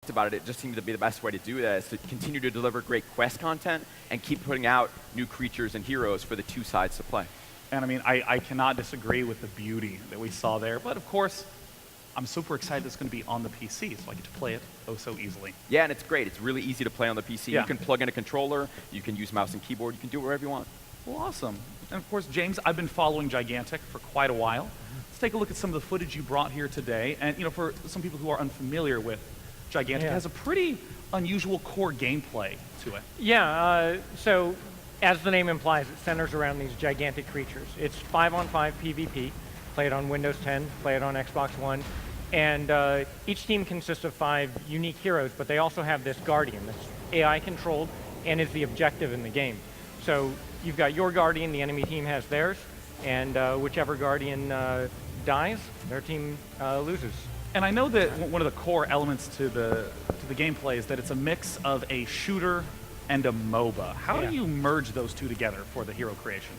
talked about it, it just seemed to be the best way to do that, is to continue to deliver great quest content and keep putting out new creatures and heroes for the two sides to play. And I mean, I cannot disagree with the beauty that we saw there. But of course, I'm super excited it's going to be on the PC, so I get to play it oh so easily. Yeah, and it's great. It's really easy to play on the PC. Yeah. You can plug in a controller, you can use mouse and keyboard, you can do it wherever you want. Well, awesome. And of course, James, I've been following Gigantic for quite a while. Let's take a look at some of the footage you brought here today. And for some people who are unfamiliar with Gigantic, it has a pretty unusual core gameplay to it. Yeah, so as the name implies, it centers around these gigantic creatures. It's 5-on-5 PvP. Play it on Windows 10, play it on Xbox One. And each team consists of 5 unique heroes, but they also have this Guardian that's AI controlled and is the objective in the game. So you've got your Guardian, the enemy team has theirs, and whichever Guardian dies, their team loses. And I know that one of the core elements to the gameplay is that it's a mix of a shooter and a MOBA. How do you merge those two together for the hero creation?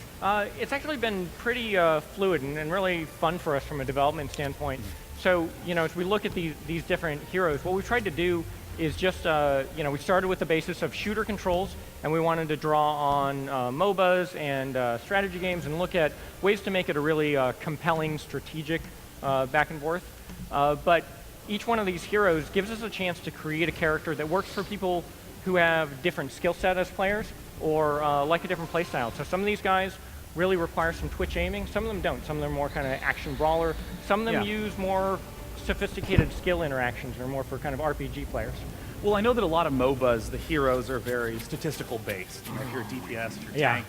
It's actually been pretty fluid and really fun for us from a development standpoint. So, as we look at these different heroes, what we tried to do is just, we started with the basis of shooter controls, and we wanted to draw on MOBAs and strategy games and look at ways to make it a really compelling strategic back and forth. But each one of these heroes gives us a chance to create a character that works for people who have different skill set as players or like a different play style. So some of these guys really require some twitch aiming. Some of them don't. Some of them are more kind of action brawler. Some of them use more sophisticated skill interactions or more for kind of RPG players. Well, I know that a lot of MOBAs, the heroes are very statistical based. If you're a DPS, if you're a tank,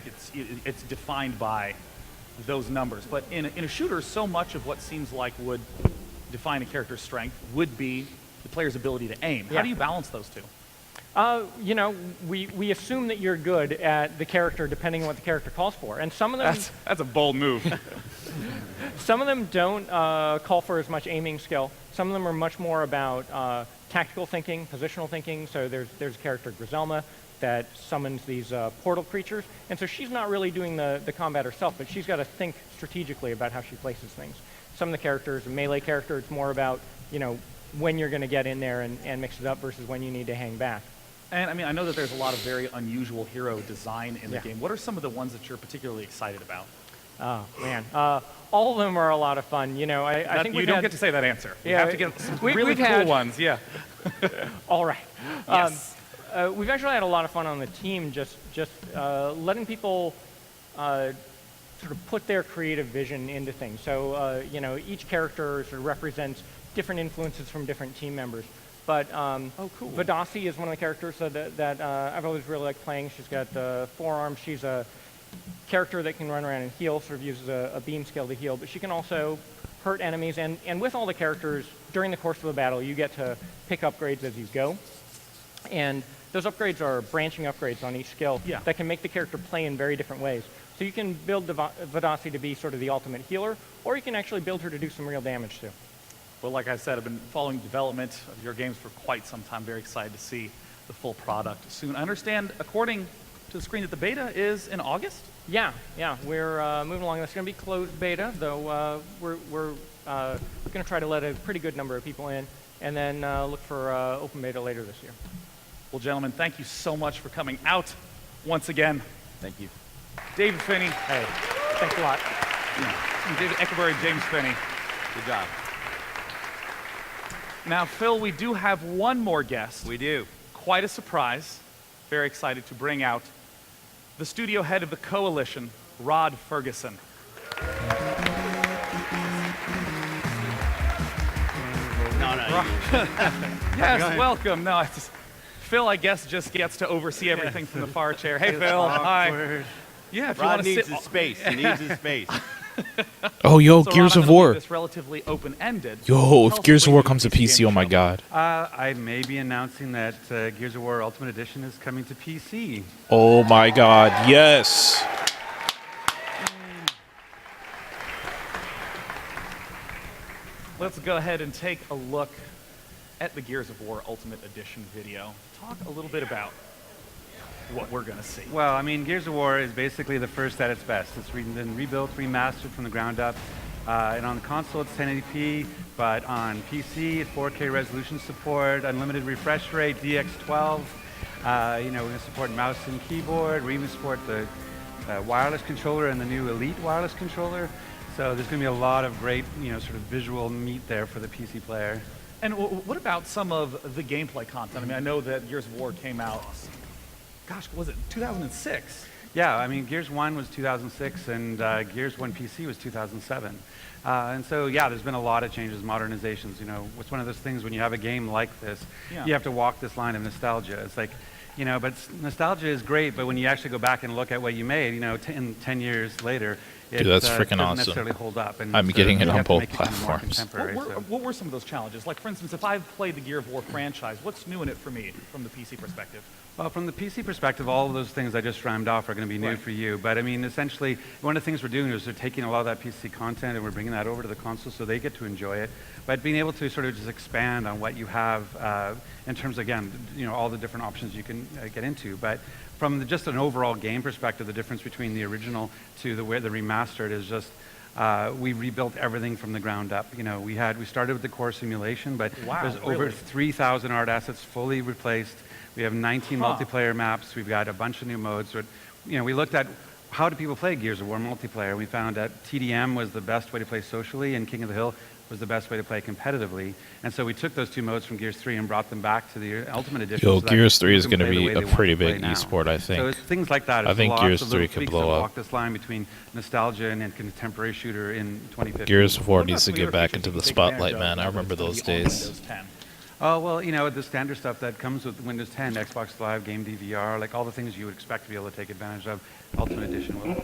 it's defined by those numbers. But in a shooter, so much of what seems like would define a character's strength would be the player's ability to aim. How do you balance those two? We assume that you're good at the character depending on what the character calls for. And some of them... That's a bold move. Some of them don't call for as much aiming skill. Some of them are much more about tactical thinking, positional thinking. So there's a character, Griselma, that summons these portal creatures. And so she's not really doing the combat herself, but she's got to think strategically about how she places things. Some of the characters, a melee character, it's more about, when you're going to get in there and mix it up versus when you need to hang back. And I mean, I know that there's a lot of very unusual hero design in the game. What are some of the ones that you're particularly excited about? Oh, man. All of them are a lot of fun. I think you don't get to say that answer. Yeah, you have to get some really cool ones. Yeah. All right. Yes. We've actually had a lot of fun on the team just letting people sort of put their creative vision into things. So, each character sort of represents different influences from different team members. But cool. Vadasi is one of the characters that I've always really liked playing. She's got 4 arms. She's a character that can run around and heal, sort of uses a beam skill to heal. But she can also hurt enemies. And with all the characters, during the course of a battle, you get to pick upgrades as you go. And those upgrades are branching upgrades on each skill that can make the character play in very different ways. So you can build Vadasi to be sort of the ultimate healer, or you can actually build her to do some real damage too. Well, like I said, I've been following development of your games for quite some time. Very excited to see the full product soon. I understand, according to the screen, that the beta is in August? Yeah. We're moving along. That's going to be closed beta, though we're going to try to let a pretty good number of people in, and then look for open beta later this year. Well, gentlemen, thank you so much for coming out once again. Thank you. David Finney. Hey, thanks a lot. David Eckerberry, James Finney. Good job. Now, Phil, we do have one more guest. We do. Quite a surprise. Very excited to bring out the studio head of the Coalition, Rod Ferguson. No. Yes, welcome. No, Phil, I guess, just gets to oversee everything from the far chair. Hey, Phil. Hi. Yeah, if you want Rod to needs sit. his space. He needs his space. Oh, yo, So, Gears Rod, I'm of gonna leave War. This relatively open-ended. Yo, Tell if us Gears what of War brings comes you to PC, oh my show. god. I may be announcing that Gears of War Ultimate Edition is coming to PC. Oh my god, yes. Let's go ahead and take a look at the Gears of War Ultimate Edition video. Talk a little bit about what we're going to see. Well, I mean, Gears of War is basically the first at its best. It's been rebuilt, remastered from the ground up. And on the console, it's 1080p, but on PC, it's 4K resolution support, unlimited refresh rate, DX12. We're going to support mouse and keyboard. We even support the wireless controller and the new Elite wireless controller. So there's going to be a lot of great, sort of visual meat there for the PC player. And what about some of the gameplay content? I mean, I know that Gears of War came out, gosh, was it 2006? Yeah, I mean, Gears 1 was 2006, and Gears 1 PC was 2007. And so, yeah, there's been a lot of changes, modernizations. It's one of those things when you have a game like this, you have to walk this line of nostalgia. It's like, but nostalgia is great, but when you actually go back and look at what you made, 10 years later, Dude, that's freaking doesn't awesome. necessarily hold up. And I'm so getting it you on have to both make it even more platforms. contemporary, so. What were some of those challenges? Like, for instance, if I've played the Gear of War franchise, what's new in it for me from the PC perspective? Well, from the PC perspective, all of those things I just rhymed off are going to be new for you. But I mean, essentially, one of the things we're doing is we're taking a lot of that PC content and we're bringing that over to the console so they get to enjoy it. But being able to sort of just expand on what you have in terms, again, all the different options you can get into. But from just an overall game perspective, the difference between the original to the remastered is just we rebuilt everything from the ground up. We started with the core simulation, but there's over 3,000 art assets fully replaced. We have 19 multiplayer maps. We've got a bunch of new modes. We looked at how do people play Gears of War multiplayer. We found that TDM was the best way to play socially, and King of the Hill was the best way to play competitively. And so we took those two modes from Gears 3 and brought them back to the Ultimate Edition. Yo, so Gears 3 is you can going to play be the a way they pretty want to play big now. esport, I think. So it's things like that. I It's think lots Gears of 3 little could tweaks blow that up. walk this line between nostalgia and a contemporary shooter in 2015. Gears of War What about needs to some get other back features into you the can take advantage spotlight, of man. I now remember that's those gonna be on days. Windows 10? Oh, well, the standard stuff that comes with Windows 10, Xbox Live, Game DVR, like all the things you would expect to be able to take advantage of, Ultimate Edition will.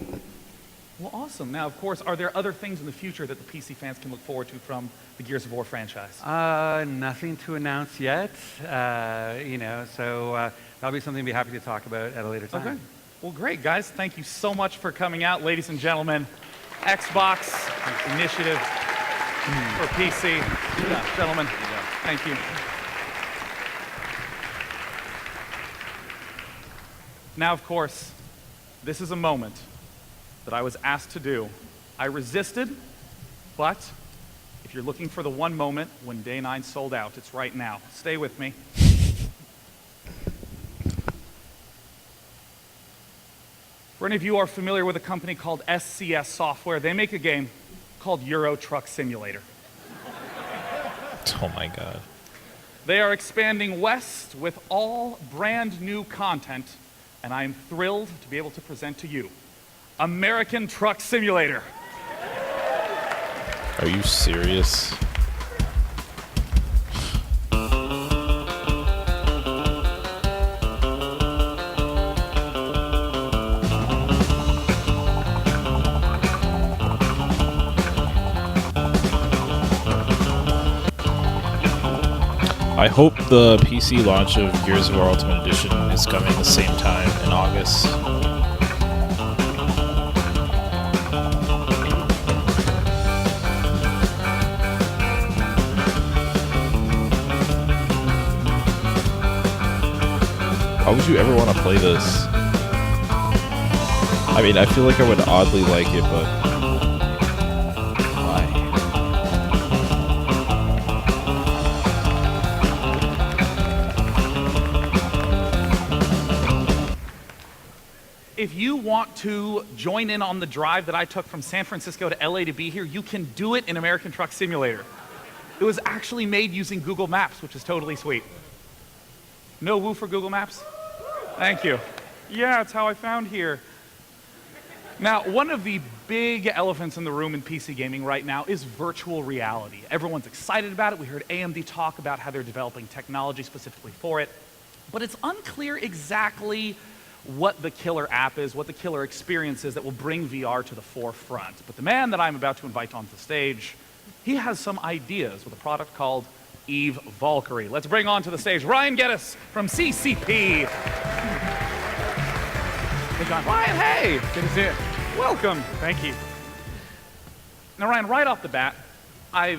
Well, awesome. Now, of course, are there other things in the future that the PC fans can look forward to from the Gears of War franchise? Nothing to announce yet, so that'll be something we'll be happy to talk about at a later time. Okay. Well, great, guys. Thank you so much for coming out. Ladies and gentlemen, Xbox Initiative for PC. Yeah, gentlemen, thank you. Now, of course, this is a moment that I was asked to do. I resisted, but if you're looking for the one moment when Day 9 sold out, it's right now. Stay with me. For any of you who are familiar with a company called SCS Software, they make a game called Euro Truck Simulator. Oh my God. They are expanding west with all brand new content, and I am thrilled to be able to present to you American Truck Simulator. Are you serious? I hope the PC launch of Gears of War Ultimate Edition is coming the same time in August. Why would you ever want to play this? I mean, I feel like I would oddly like it, but why? If you want to join in on the drive that I took from San Francisco to LA to be here, you can do it in American Truck Simulator. It was actually made using Google Maps, which is totally sweet. No woo for Google Maps? Thank you. Yeah, it's how I found here. Now, one of the big elephants in the room in PC gaming right now is virtual reality. Everyone's excited about it. We heard AMD talk about how they're developing technology specifically for it. But it's unclear exactly what the killer app is, what the killer experience is that will bring VR to the forefront. But the man that I'm about to invite onto the stage, he has some ideas with a product called Eve Valkyrie. Let's bring on to the stage Ryan Geddes from CCP. Hey, John. Ryan, hey! Good to see you. Welcome. Thank you. Now, Ryan, right off the bat, I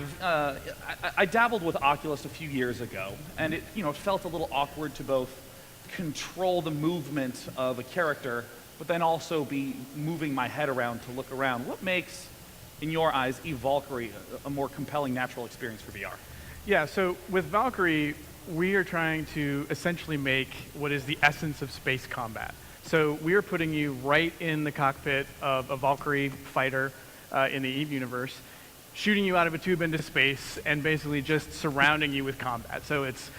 dabbled with Oculus a few years ago, and it felt a little awkward to both control the movement of a character, but then also be moving my head around to look around. What makes in your eyes, Eve Valkyrie a more compelling natural experience for VR? Yeah, so with Valkyrie, we are trying to essentially make what is the essence of space combat. So we are putting you right in the cockpit of a Valkyrie fighter in the Eve universe, shooting you out of a tube into space, and basically just surrounding you with combat. So it's,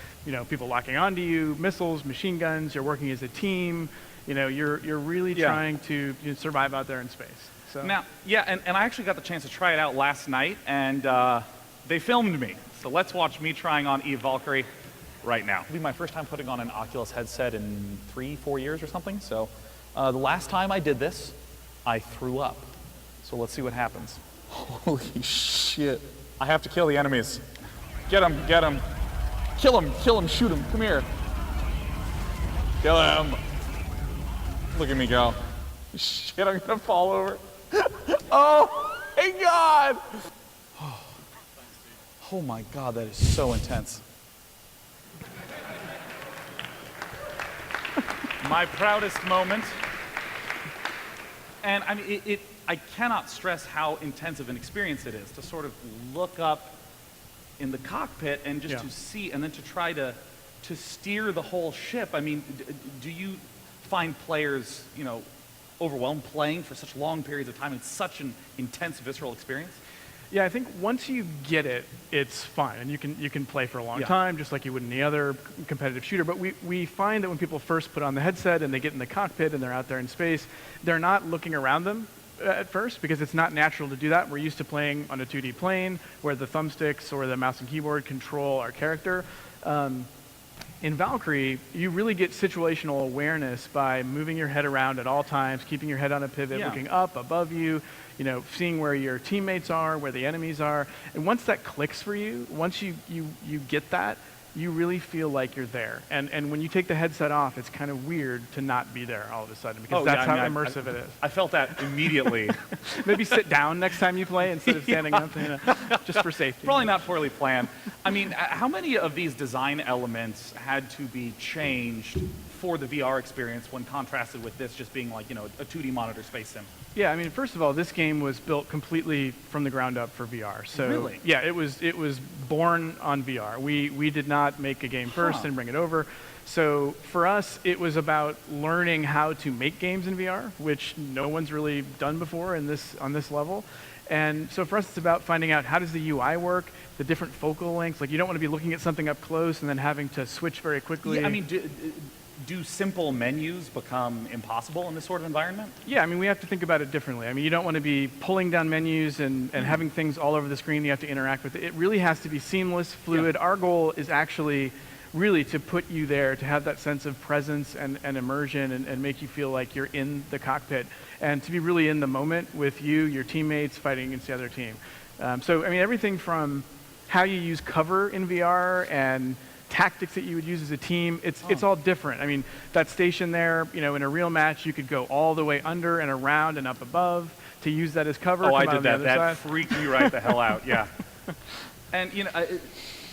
people locking onto you, missiles, machine guns, you're working as a team, you're really trying to survive out there in space. So. Now, and I actually got the chance to try it out last night, and they filmed me. So let's watch me trying on Eve Valkyrie right now. It'll be my first time putting on an Oculus headset in 3-4 years or something. So the last time I did this, I threw up. So let's see what happens. Holy shit. I have to kill the enemies. Get him, get him. Kill him, shoot him, come here. Kill him. Look at me go. Shit, I'm gonna fall over. Oh my God. Oh my God, that is so intense. My proudest moment. And I mean, I cannot stress how intensive an experience it is to sort of look up in the cockpit and just to see, and then to try to steer the whole ship. I mean, do you find players, overwhelmed playing for such long periods of time? It's such an intense, visceral experience. Yeah, I think once you get it, it's fine, and you can play for a long time, just like you would in any other competitive shooter. But we find that when people first put on the headset and they get in the cockpit and they're out there in space, they're not looking around them at first, because it's not natural to do that. We're used to playing on a 2D plane where the thumbsticks or the mouse and keyboard control our character. In Valkyrie, you really get situational awareness by moving your head around at all times, keeping your head on a pivot, looking up, above you, seeing where your teammates are, where the enemies are. And once that clicks for you, once you get that, you really feel like you're there. And when you take the headset off, it's kind of weird to not be there all of a sudden, because that's how immersive it is. I felt that immediately. Maybe sit down next time you play instead of standing up, just for safety. Probably not poorly planned. I mean, how many of these design elements had to be changed for the VR experience when contrasted with this just being like, a 2D monitor space sim? Yeah, I mean, first of all, this game was built completely from the ground up for VR. So really? Yeah, it was born on VR. We did not make a game first and bring it over. So for us, it was about learning how to make games in VR, which no one's really done before on this level. And so for us, it's about finding out, how does the UI work, the different focal lengths. Like, you don't want to be looking at something up close and then having to switch very quickly. Yeah, I mean, do simple menus become impossible in this sort of environment? Yeah, I mean, we have to think about it differently. I mean, you don't want to be pulling down menus and having things all over the screen you have to interact with. It really has to be seamless, fluid. Our goal is actually really to put you there, to have that sense of presence and immersion, and make you feel like you're in the cockpit, and to be really in the moment with you, your teammates, fighting against the other team. So, I mean, everything from how you use cover in VR and tactics that you would use as a team, it's all different. I mean, that station there, in a real match, you could go all the way under and around and up above to use that as cover. Oh, I did that. That freaked me right the hell out, yeah. And,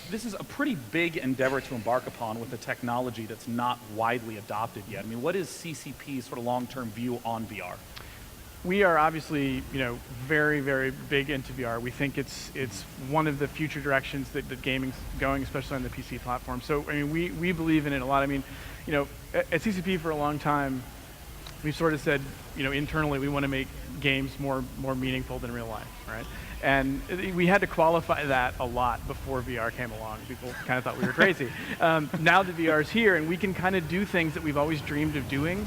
this is a pretty big endeavor to embark upon with a technology that's not widely adopted yet. I mean, what is CCP's sort of long-term view on VR? We are obviously, very, very big into VR. We think it's one of the future directions that gaming's going, especially on the PC platform. So, I mean, we believe in it a lot. I mean, at CCP for a long time, we've sort of said, internally, we want to make games more meaningful than real life, right? And we had to qualify that a lot before VR came along. People kind of thought we were crazy. Now that VR is here, and we can kind of do things that we've always dreamed of doing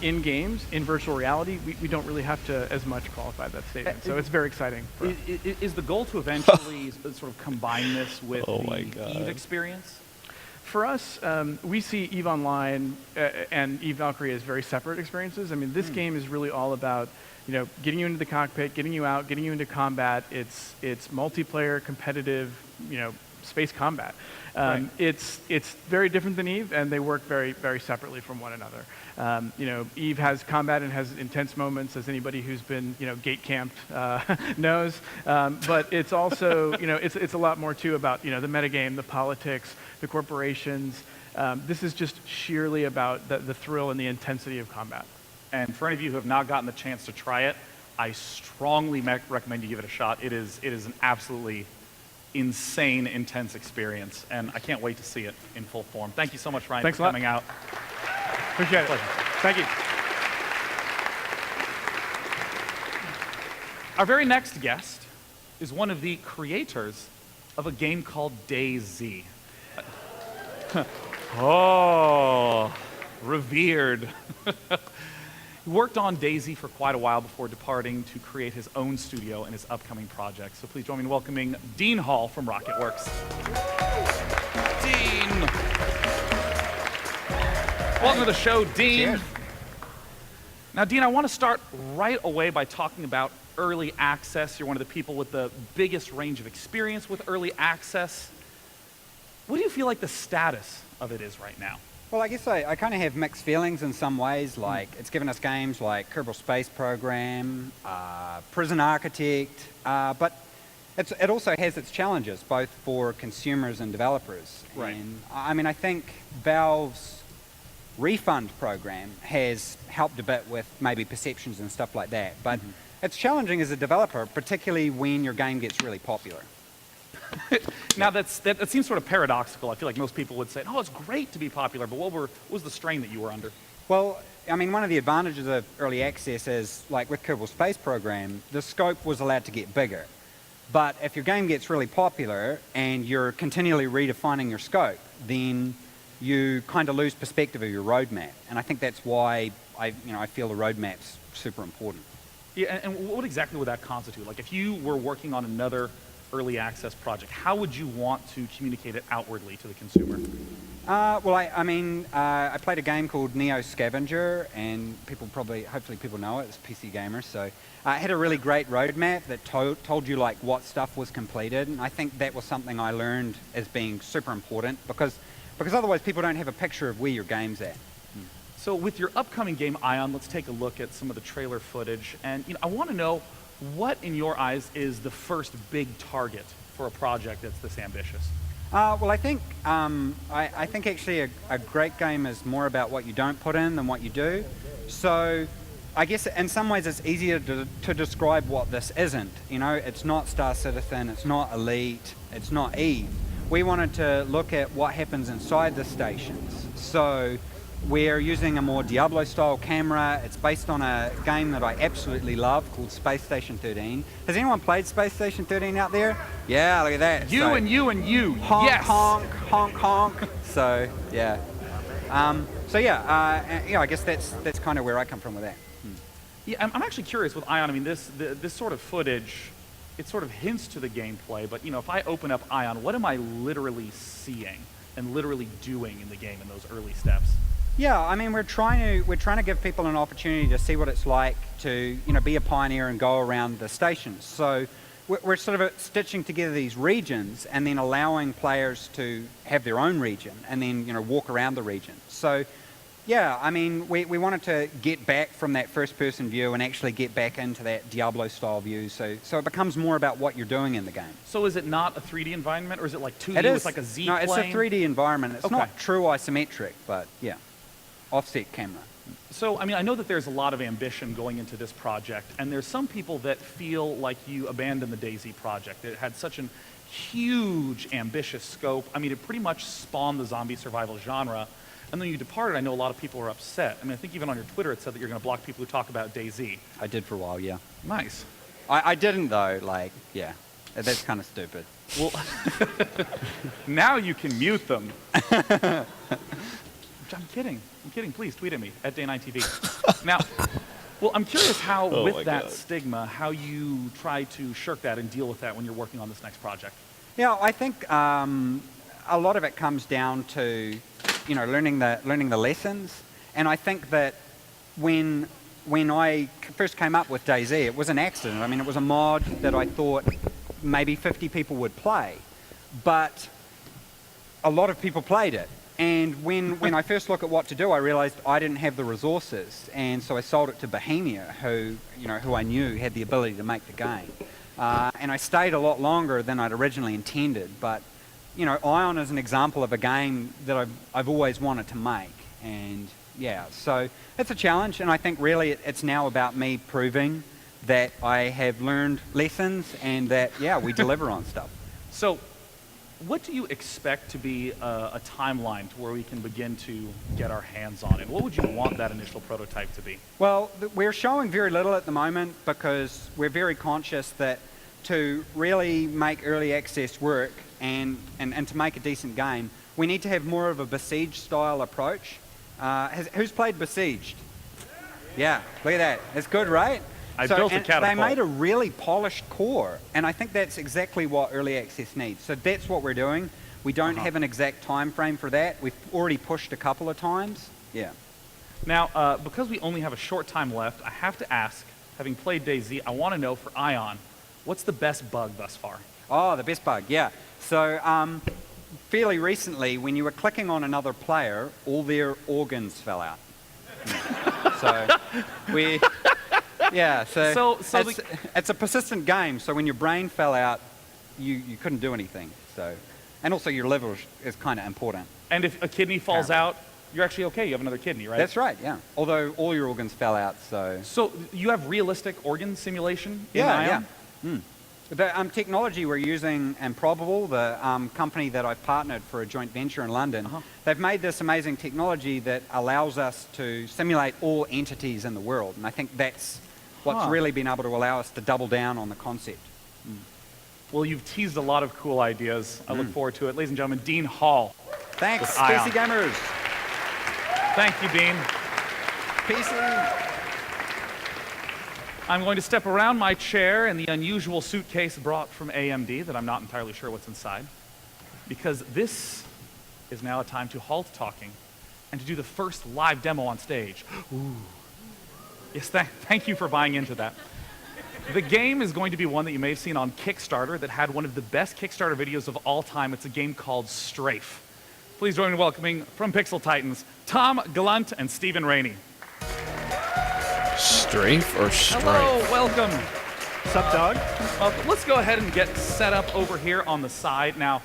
in games, in virtual reality, we don't really have to as much qualify that statement. So it's very exciting. Is the goal to eventually sort of combine this with the Eve experience? For us, we see EVE Online and EVE Valkyrie as very separate experiences. I mean, this game is really all about getting you into the cockpit, getting you out, getting you into combat. It's multiplayer, competitive, space combat. It's very different than EVE, and they work very, very separately from one another. EVE has combat and has intense moments, as anybody who's been gate camped knows. But it's also it's a lot more too about the metagame, the politics, the corporations. This is just sheerly about the thrill and the intensity of combat. And for any of you who have not gotten the chance to try it, I strongly recommend you give it a shot. It is an absolutely insane, intense experience, and I can't wait to see it in full form. Thank you so much, Ryan, Thanks for a lot. coming out. Appreciate it. Pleasure. Thank you. Our very next guest is one of the creators of a game called DayZ. Oh, revered. He worked on DayZ for quite a while before departing to create his own studio and his upcoming project. So please join me in welcoming Dean Hall from RocketWorks. Dean! Welcome to the show, Dean. Cheers. Now, Dean, I want to start right away by talking about early access. You're one of the people with the biggest range of experience with early access. What do you feel like the status of it is right now? Well, I guess I kind of have mixed feelings in some ways. Like, it's given us games like Kerbal Space Program, Prison Architect, but it also has its challenges, both for consumers and developers. Right. And I mean, I think Valve's refund program has helped a bit with maybe perceptions and stuff like that. But it's challenging as a developer, particularly when your game gets really popular. Now, that seems sort of paradoxical. I feel like most people would say, oh, it's great to be popular, but what was the strain that you were under? Well, I mean, one of the advantages of early access is, like with Kerbal Space Program, the scope was allowed to get bigger. But if your game gets really popular and you're continually redefining your scope, then you kind of lose perspective of your roadmap. And I think that's why I feel the roadmap's super important. Yeah, and what exactly would that constitute? Like, if you were working on another early access project, how would you want to communicate it outwardly to the consumer? Well, I played a game called Neo Scavenger, and hopefully people know it, it's PC Gamer, so it had a really great roadmap that told you like what stuff was completed, and I think that was something I learned as being super important, because otherwise people don't have a picture of where your game's at. So with your upcoming game, Ion, let's take a look at some of the trailer footage, and I want to know, what in your eyes is the first big target for a project that's this ambitious? Well, I think actually a great game is more about what you don't put in than what you do. So I guess in some ways it's easier to describe what this isn't. You know, it's not Star Citizen, it's not Elite, it's not Eve. We wanted to look at what happens inside the stations. So we're using a more Diablo-style camera. It's based on a game that I absolutely love called Space Station 13. Has anyone played Space Station 13 out there? Yeah, look at that. You and you and you. Honk, Yes. honk, honk, honk. So, yeah. I guess that's kind of where I come from with that. Yeah, I'm actually curious with Ion. I mean, this sort of footage, it sort of hints to the gameplay, but if I open up Ion, what am I literally seeing and literally doing in the game in those early steps? Yeah, I mean, we're trying to give people an opportunity to see what it's like to, be a pioneer and go around the stations. So we're sort of stitching together these regions and then allowing players to have their own region and then, walk around the region. So, yeah, I mean, we wanted to get back from that first-person view and actually get back into that Diablo-style view. So it becomes more about what you're doing in the game. So is it not a 3D environment, or is it like 2D It is. with like a Z No, plane? it's a 3D environment. It's Okay. not true isometric, but yeah, offset camera. So, I mean, I know that there's a lot of ambition going into this project, and there's some people that feel like you abandoned the DayZ project. It had such a huge, ambitious scope. I mean, it pretty much spawned the zombie survival genre, and then you departed. I know a lot of people were upset. I mean, I think even on your Twitter it said that you're going to block people who talk about DayZ. I did for a while, yeah. Nice. I didn't though, yeah. That's kind of stupid. Well, now you can mute them. I'm kidding. Please tweet at me at Day9TV. Now, well, I'm curious how, with that stigma, how you try to shirk that and deal with that when you're working on this next project. Yeah, I think a lot of it comes down to, learning the lessons. And I think that when I first came up with DayZ, it was an accident. I mean, it was a mod that I thought maybe 50 people would play, but a lot of people played it. And when I first looked at what to do, I realized I didn't have the resources, and so I sold it to Bohemia, who I knew had the ability to make the game. And I stayed a lot longer than I'd originally intended, but Ion is an example of a game that I've always wanted to make, and yeah, so it's a challenge, and I think really it's now about me proving that I have learned lessons and that, yeah, we deliver on stuff. So, what do you expect to be a timeline to where we can begin to get our hands on it? What would you want that initial prototype to be? Well, we're showing very little at the moment because we're very conscious that to really make early access work and to make a decent game, we need to have more of a Besieged style approach. Who's played Besieged? Yeah, look at that. It's good, right? I built a catapult. They made a really polished core, and I think that's exactly what early access needs. So that's what we're doing. We don't have an exact time frame for that. We've already pushed a couple of times. Yeah. Now, because we only have a short time left, I have to ask, having played DayZ, I want to know for Ion, what's the best bug thus far? Oh, the best bug, yeah. So fairly recently, when you were clicking on another player, all their organs fell out. So we... Yeah, so it's a persistent game, so when your brain fell out, you couldn't do anything. So, and also your liver is kind of important. And if a kidney falls out, you're actually okay, you have another kidney, right? That's right, yeah. Although all your organs fell out, so... So you have realistic organ simulation in Yeah, Ion? yeah. The technology we're using, Improbable, the company that I've partnered for a joint venture in London, they've made this amazing technology that allows us to simulate all entities in the world. And I think that's what's really been able to allow us to double down on the concept. Well, you've teased a lot of cool ideas. I look forward to it. Ladies and gentlemen, Dean Hall. Thanks, Ion. PC Gamers. Thank you, Dean. PC. I'm going to step around my chair in the unusual suitcase brought from AMD that I'm not entirely sure what's inside, because this is now a time to halt talking and to do the first live demo on stage. Ooh. Yes, thank you for buying into that. The game is going to be one that you may have seen on Kickstarter that had one of the best Kickstarter videos of all time. It's a game called Strafe. Please join me in welcoming from Pixel Titans, Tom Glunt and Stephen Rainey. Strafe or Strife? Hello, welcome. What's up, dog? Let's go ahead and get set up over here on the side. Now,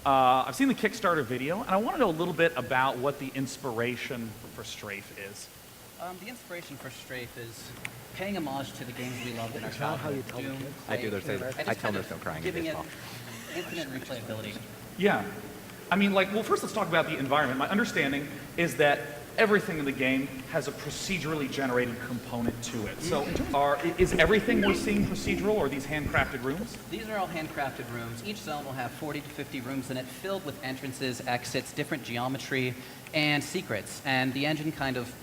I've seen the Kickstarter video, and I want to know a little bit about what the inspiration for Strafe is. The inspiration for Strafe is paying homage to the games we loved in our childhood. Doom, I do. I tell there's no crying in giving this it call. infinite replayability. Yeah. I mean, like, well, first let's talk about the environment. My understanding is that everything in the game has a procedurally generated component to it. So is everything we're seeing procedural, or are these handcrafted rooms? These are all handcrafted rooms. Each zone will have 40 to 50 rooms in it, filled with entrances, exits, different geometry, and secrets. And the engine kind of,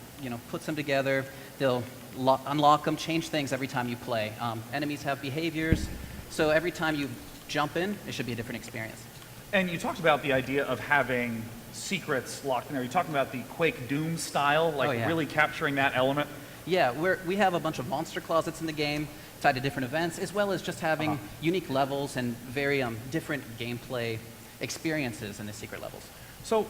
puts them together. They'll unlock them, change things every time you play. Enemies have behaviors, so every time you jump in, it should be a different experience. And you talked about the idea of having secrets locked in there. You're talking about the Quake Doom style, like really capturing that element? Yeah, we have a bunch of monster closets in the game tied to different events, as well as just having unique levels and very different gameplay experiences in the secret levels. So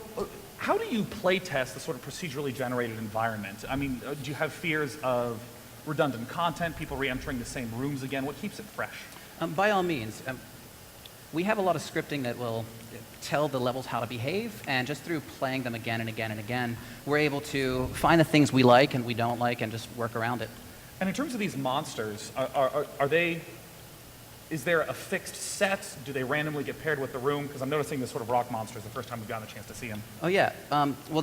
how do you play test the sort of procedurally generated environment? I mean, do you have fears of redundant content, people re-entering the same rooms again? What keeps it fresh? By all means. We have a lot of scripting that will tell the levels how to behave, and just through playing them again and again and again, we're able to find the things we like and we don't like and just work around it. And in terms of these monsters, is there a fixed set? Do they randomly get paired with the room? Because I'm noticing this sort of rock monsters the first time we've gotten a chance to see them. Oh yeah, well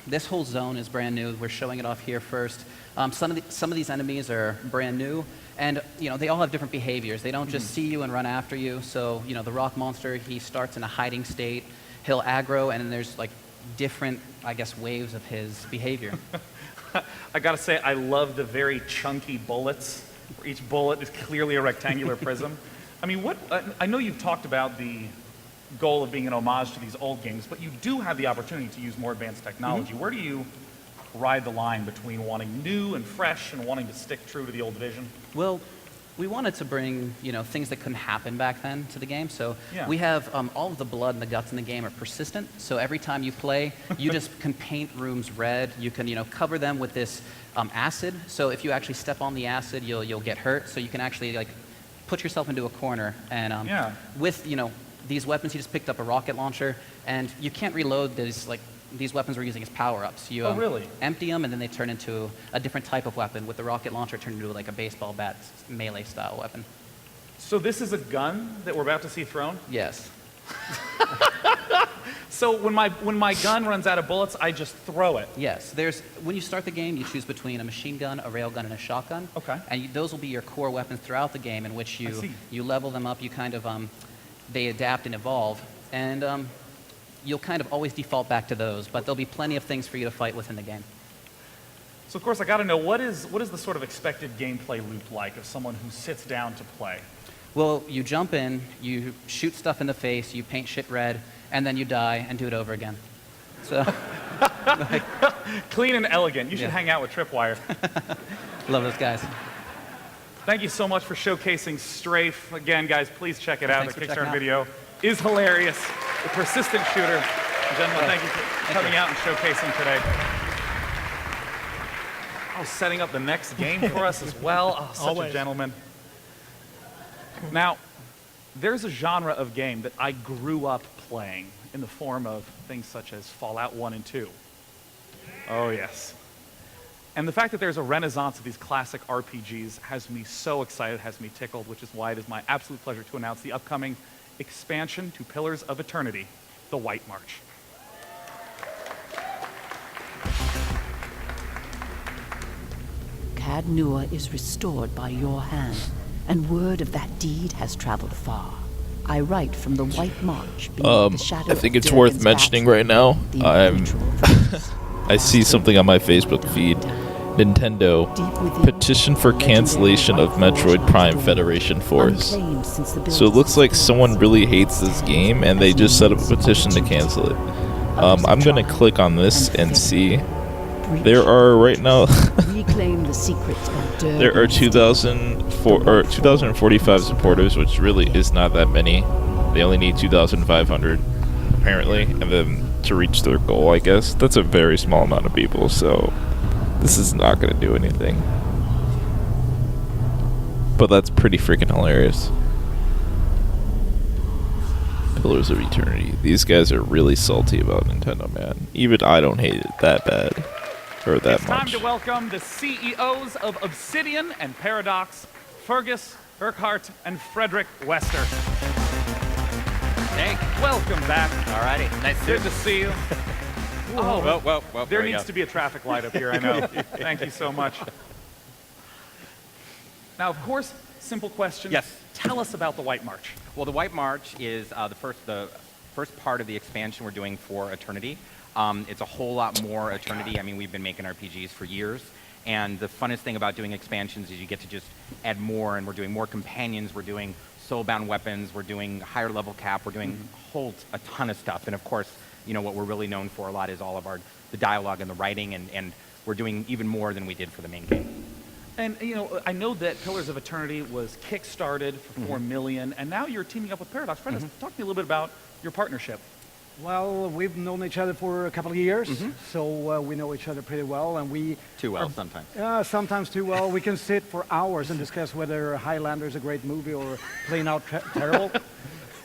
this whole zone is brand new. We're showing it off here first. Some of these enemies are brand new, and they all have different behaviors. They don't just see you and run after you. So the rock monster, he starts in a hiding state. He'll aggro, and then there's like different, I guess, waves of his behavior. I gotta say, I love the very chunky bullets. Each bullet is clearly a rectangular prism. I mean, I know you've talked about the goal of being an homage to these old games, but you do have the opportunity to use more advanced technology. Where do you ride the line between wanting new and fresh and wanting to stick true to the old vision? Well, we wanted to bring things that couldn't happen back then to the game. So we have all of the blood and the guts in the game are persistent. So every time you play, you just can paint rooms red. You can cover them with this acid. So if you actually step on the acid, you'll get hurt. So you can actually put yourself into a corner. And with these weapons, you just picked up a rocket launcher, and you can't reload these these weapons we're using as power-ups. You Oh, really? empty them, and then they turn into a different type of weapon. With the rocket launcher, turned into like a baseball bat melee-style weapon. So this is a gun that we're about to see thrown? Yes. So when my gun runs out of bullets, I just throw it. Yes. When you start the game, you choose between a machine gun, a railgun, and a shotgun. Okay. And those will be your core weapons throughout the game, in which you level them up. You kind of they adapt and evolve, and you'll kind of always default back to those. But there'll be plenty of things for you to fight within the game. So of course I got to know, what is the sort of expected gameplay loop like of someone who sits down to play? Well, you jump in, you shoot stuff in the face, you paint shit red, and then you die and do it over again. So, clean and elegant. You should Yeah. hang out with Tripwire. love those guys. Thank you so much for showcasing Strafe. Again, guys, please check it out. Thanks The for checking Kickstarter out. video is hilarious. The persistent shooter. Gentlemen, thank you for coming out and showcasing today. Oh, setting up the next game for us as well. Oh, such Always. a gentleman. Now, there's a genre of game that I grew up playing in the form of things such as Fallout 1 and 2. Oh, yes. And the fact that there's a renaissance of these classic RPGs has me so excited, has me tickled, which is why it is my absolute pleasure to announce the upcoming expansion to Pillars of Eternity, The White March. Cad Nua is restored by your hand, and word of that deed has traveled far. I write from the White March beneath the shadow I think of it's worth Durgan's mentioning battle, right now. the impenetrable valleys. I see something on my Facebook feed. Nintendo Deep within, petition for cancellation of Metroid Prime Federation Force. unclaimed since the So it looks like building's someone really hates this game and they just set up a petition to cancel it. I'm gonna click on this and see. breach. There are right now Reclaim the secrets of there are Durgan's 2,045 supporters, which really is not that many. They only need 2,500 apparently, and then to reach their goal, I guess. That's a very small amount of people, so this is not going to do anything. But that's pretty freaking hilarious. Pillars of Eternity. These guys are really salty about Nintendo, man. Even I don't hate it that bad. Or that It's time much. to welcome the CEOs of Obsidian and Paradox, Fergus Urquhart and Frederick Wester. Hey, Welcome back. alrighty. Nice to Good to see you. Oh, well, there we needs go. to be a traffic light up here, I know. Thank you so much. Now, of course, simple question. Yes. Tell us about the White March. Well, the White March is the first part of the expansion we're doing for Eternity. It's a whole lot more Eternity. I mean, we've been making RPGs for years, and the funnest thing about doing expansions is you get to just add more, and we're doing more companions, we're doing soulbound weapons, we're doing higher level cap, we're doing a ton of stuff. And of course, you know, what we're really known for a lot is all of the dialogue and the writing, and we're doing even more than we did for the main game. And, you know, I know that Pillars of Eternity was kickstarted for $4 million, and now you're teaming up with Paradox. Frederick, talk to me a little bit about your partnership. Well, we've known each other for a couple of years, so we know each other pretty well, and we Too well, are- sometimes. sometimes too well. We can sit for hours and discuss whether Highlander is a great movie or Plain Out Terrible,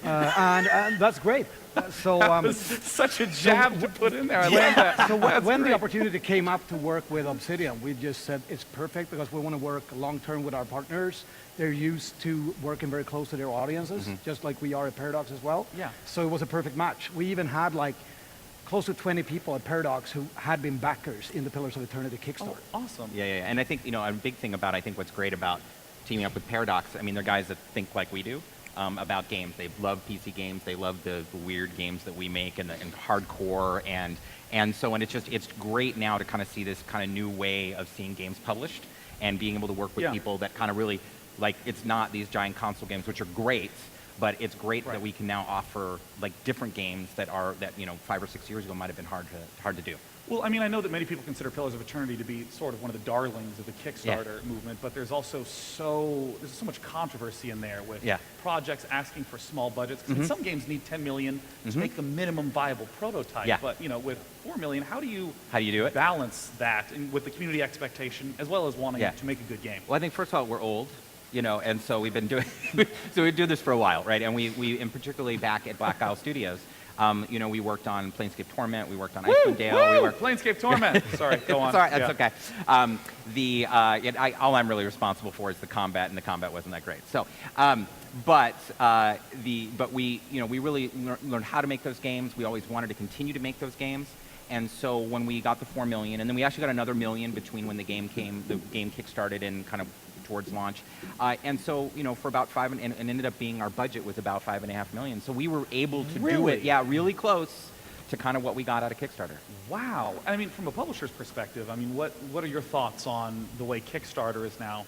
and that's great. Such a jab to put in there. I love that. So That's when the great. opportunity came up to work with Obsidian, we just said it's perfect because we want to work long term with our partners. They're used to working very close to their audiences, just like we are at Paradox as well. Yeah. So it was a perfect match. We even had like close to 20 people at Paradox who had been backers in the Pillars of Eternity Kickstarter. Oh, awesome. Yeah, and I think, you know, a big thing about, I think what's great about teaming up with Paradox, I mean, they're guys that think like we do about games. They love PC games. They love the weird games that we make and hardcore. And it's great now to kind of see this kind of new way of seeing games published and being able to work with people that kind of really, like, it's not these giant console games, which are great, but it's great that we can now offer like different games that you know, 5 or 6 years ago might have been hard to do. Well, I mean, I know that many people consider Pillars of Eternity to be sort of one of the darlings of the Kickstarter movement, but there's also so much controversy in there with projects asking for small budgets. 'Cause I mean, some games need 10 million to make the minimum viable prototype. Yeah. But you know, with 4 million, how do you do it? balance that with the community expectation as well as wanting to make a good game? Well, I think first of all, we're old, you know, and so we've been doing so we do this for a while, right? And we and particularly back at Black Isle Studios, You know, we worked on Planescape Torment, we worked on Icewind Dale. We worked Planescape Torment. Sorry, go on. Sorry, that's okay. All I'm really responsible for is the combat, and the combat wasn't that great. So, but we really learned how to make those games. We always wanted to continue to make those games. And so when we got the 4 million, and then we actually got another 1 million between when the game kickstarted and kind of towards launch. And so, you know, for about and ended up being, our budget was about $5.5 million. So we were able to do it, really close to kind of what we got out of Kickstarter. Wow. I mean, from a publisher's perspective, I mean, what are your thoughts on the way Kickstarter is now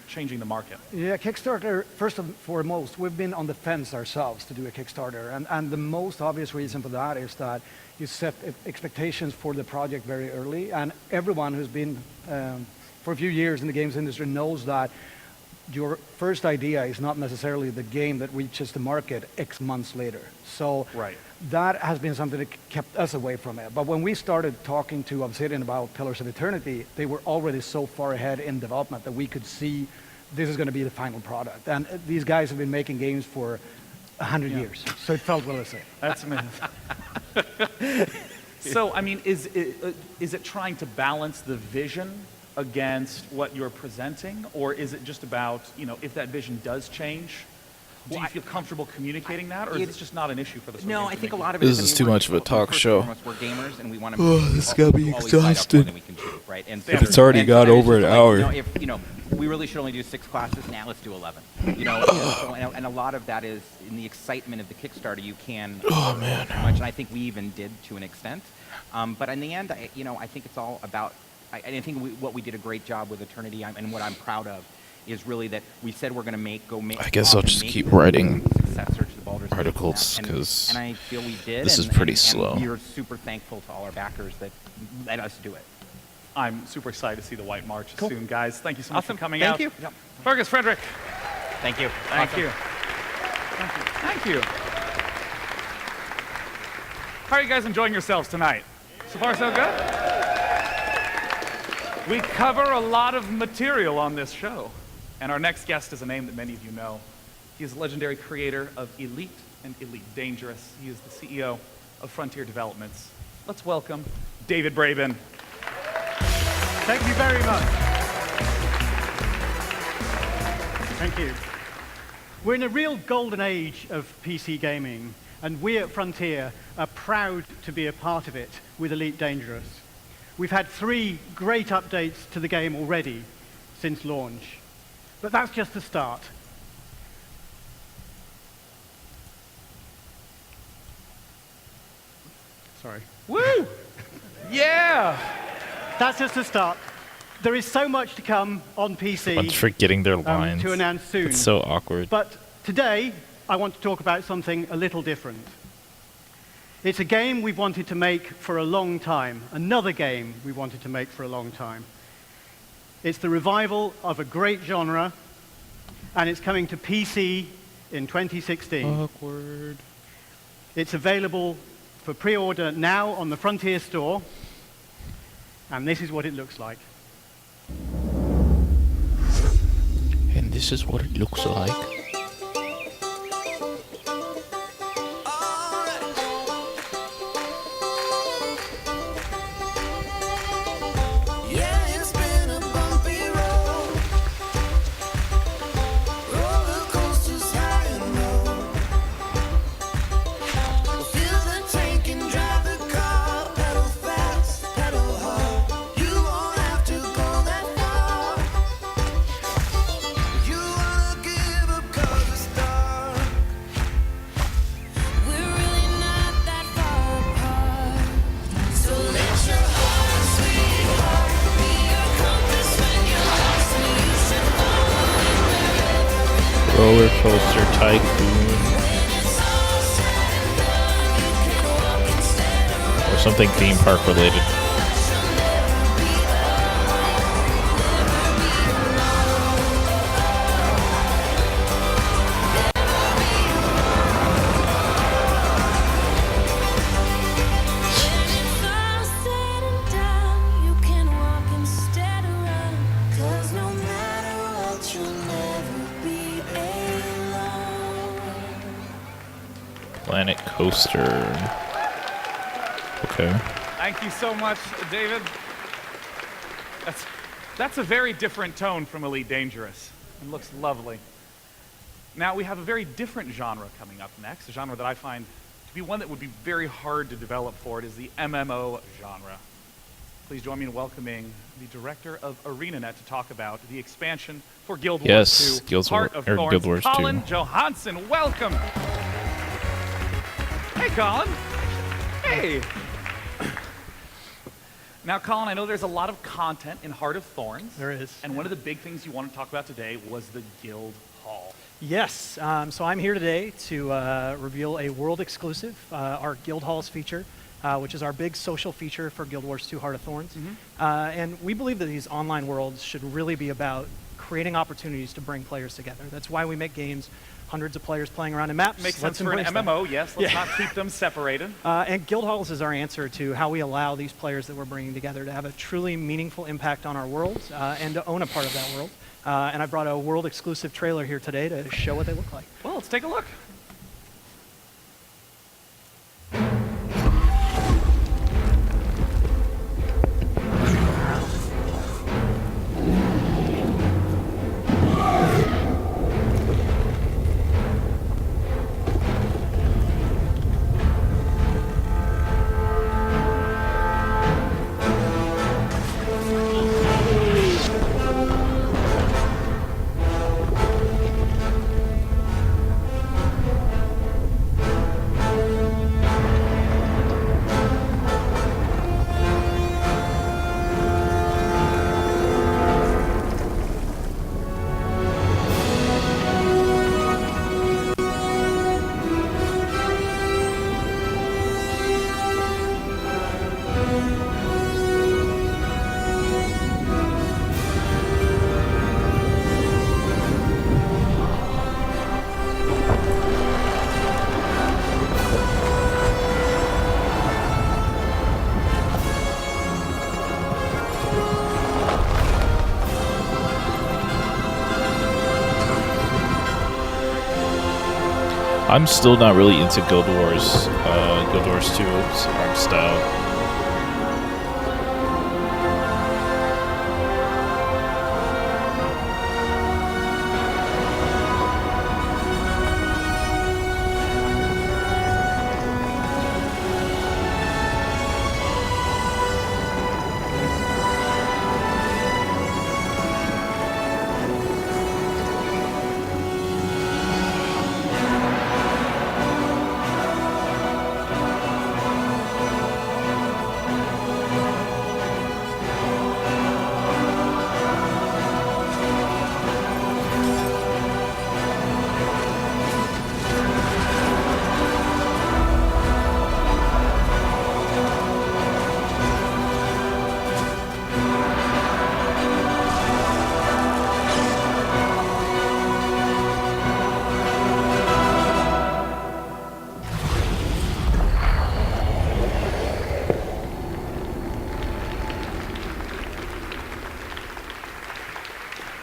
changing the market? Yeah, Kickstarter, first and foremost, we've been on the fence ourselves to do a Kickstarter. And the most obvious reason for that is that you set expectations for the project very early. And everyone who's been for a few years in the games industry knows that your first idea is not necessarily the game that reaches the market X months later. So that has been something that kept us away from it. But when we started talking to Obsidian about Pillars of Eternity, they were already so far ahead in development that we could see this is going to be the final product. And these guys have been making games for 100 years, so it felt realistic. That's amazing. So, I mean, is it trying to balance the vision against what you're presenting, or is it just about, you know, if that vision does change, do you feel comfortable communicating that, or is this just not an issue for the? No, I think a lot of it. This is too much of a talk show. We're gamers, and we want to. Oh, this is gonna be exhausted. Right? And if it's already got over an hour. You know, we really should only do 6 classes. Now let's do 11. You know, and a lot of that is in the excitement of the Kickstarter. You can. Oh man. Much, and I think we even did to an extent. But in the end, I think it's all about. I think what we did a great job with Eternity, and what I'm proud of, is really that we said we're going to go make. I guess I'll just keep writing articles, because and I feel we did. This is pretty slow. And we are super thankful to all our backers that let us do it. I'm super excited to see the White March soon, guys. Thank you so much for coming Thank out. you. Yep. Fergus, Frederick. Thank you. Thank you. Thank you. Thank you. How are you guys enjoying yourselves tonight? So far, so good? We cover a lot of material on this show. And our next guest is a name that many of you know. He is the legendary creator of Elite and Elite Dangerous. He is the CEO of Frontier Developments. Let's welcome David Braben. Thank you very much. Thank you. We're in a real golden age of PC gaming, and we at Frontier are proud to be a part of it with Elite Dangerous. We've had 3 great updates to the game already since launch, but that's just the start. Sorry. Woo! Yeah! That's just the start. There is so much to come on PC. Everyone's forgetting their lines. To announce soon. It's so awkward. But today, I want to talk about something a little different. It's a game we've wanted to make for a long time. Another game we wanted to make for a long time. It's the revival of a great genre, and it's coming to PC in 2016. Awkward. It's available for pre-order now on the Frontier store, and this is what it looks like. And this is what it looks like. Roller Coaster Tycoon. Or something theme park related. Planet Coaster. Okay. Thank you so much, David. That's a very different tone from Elite Dangerous. It looks lovely. Now, we have a very different genre coming up next, a genre that I find to be one that would be very hard to develop for. It is the MMO genre. Please join me in welcoming the director of ArenaNet to talk about the expansion for Guild Wars 2, Heart of Thorns. Guild Wars 2. Colin Johansson, welcome. Hey, Colin. Hey. Now, Colin, I know there's a lot of content in Heart of Thorns. There is. And one of the big things you want to talk about today was the Guild Hall. Yes. So I'm here today to reveal a world exclusive, our Guild Halls feature, which is our big social feature for Guild Wars 2 Heart of Thorns. And we believe that these online worlds should really be about creating opportunities to bring players together. That's why we make games. Hundreds of players playing around in maps. Makes sense for an MMO, yes. Let's not keep them separated. And Guild Halls is our answer to how we allow these players that we're bringing together to have a truly meaningful impact on our world and to own a part of that world. And I brought a world exclusive trailer here today to show what they look like. Well, let's take a look. I'm still not really into Guild Wars 2's art style.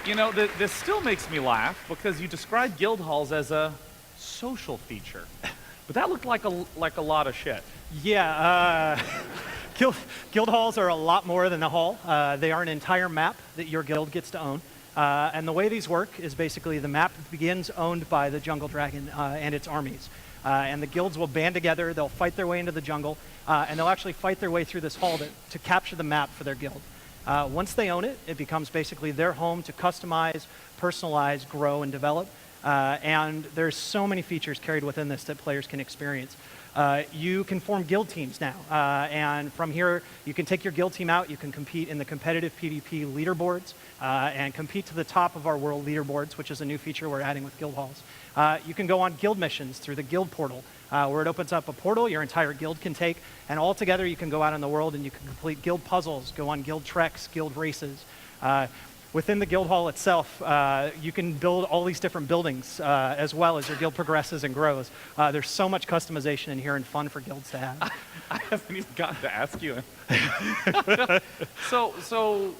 You know, this still makes me laugh because you described guild halls as a social feature, but that looked like a lot of shit. Yeah, guild halls are a lot more than a hall. They are an entire map that your guild gets to own. And the way these work is basically the map begins owned by the Jungle Dragon and its armies. And the guilds will band together, they'll fight their way into the jungle, and they'll actually fight their way through this hall to capture the map for their guild. Once they own it, it becomes basically their home to customize, personalize, grow, and develop. And there's so many features carried within this that players can experience. You can form guild teams now, and from here you can take your guild team out, you can compete in the competitive PvP leaderboards, and compete to the top of our world leaderboards, which is a new feature we're adding with guild halls. You can go on guild missions through the guild portal, where it opens up a portal your entire guild can take, and all together you can go out in the world and you can complete guild puzzles, go on guild treks, guild races. Within the guild hall itself, you can build all these different buildings as well as your guild progresses and grows. There's so much customization in here and fun for guilds to have. I haven't even gotten to ask you. So,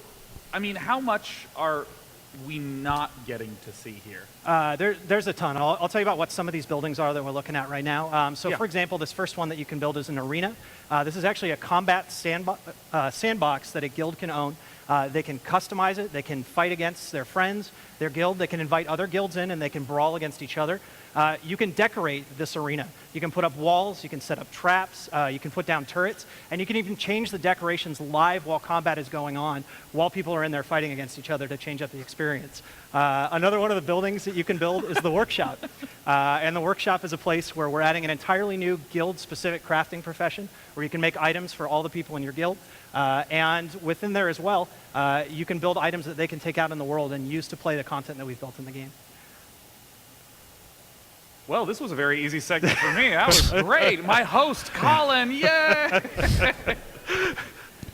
I mean, how much are we not getting to see here? There's a ton. I'll tell you about what some of these buildings are that we're looking at right now. For example, this first one that you can build is an arena. This is actually a combat sandbox that a guild can own. They can customize it. They can fight against their friends, their guild. They can invite other guilds in, and they can brawl against each other. You can decorate this arena. You can put up walls. You can set up traps. You can put down turrets. And you can even change the decorations live while combat is going on, while people are in there fighting against each other to change up the experience. Another one of the buildings that you can build is the workshop. And the workshop is a place where we're adding an entirely new guild-specific crafting profession, where you can make items for all the people in your guild. And within there as well, you can build items that they can take out in the world and use to play the content that we've built in the game. Well, this was a very easy segment for me. That was great. My host, Colin, yay!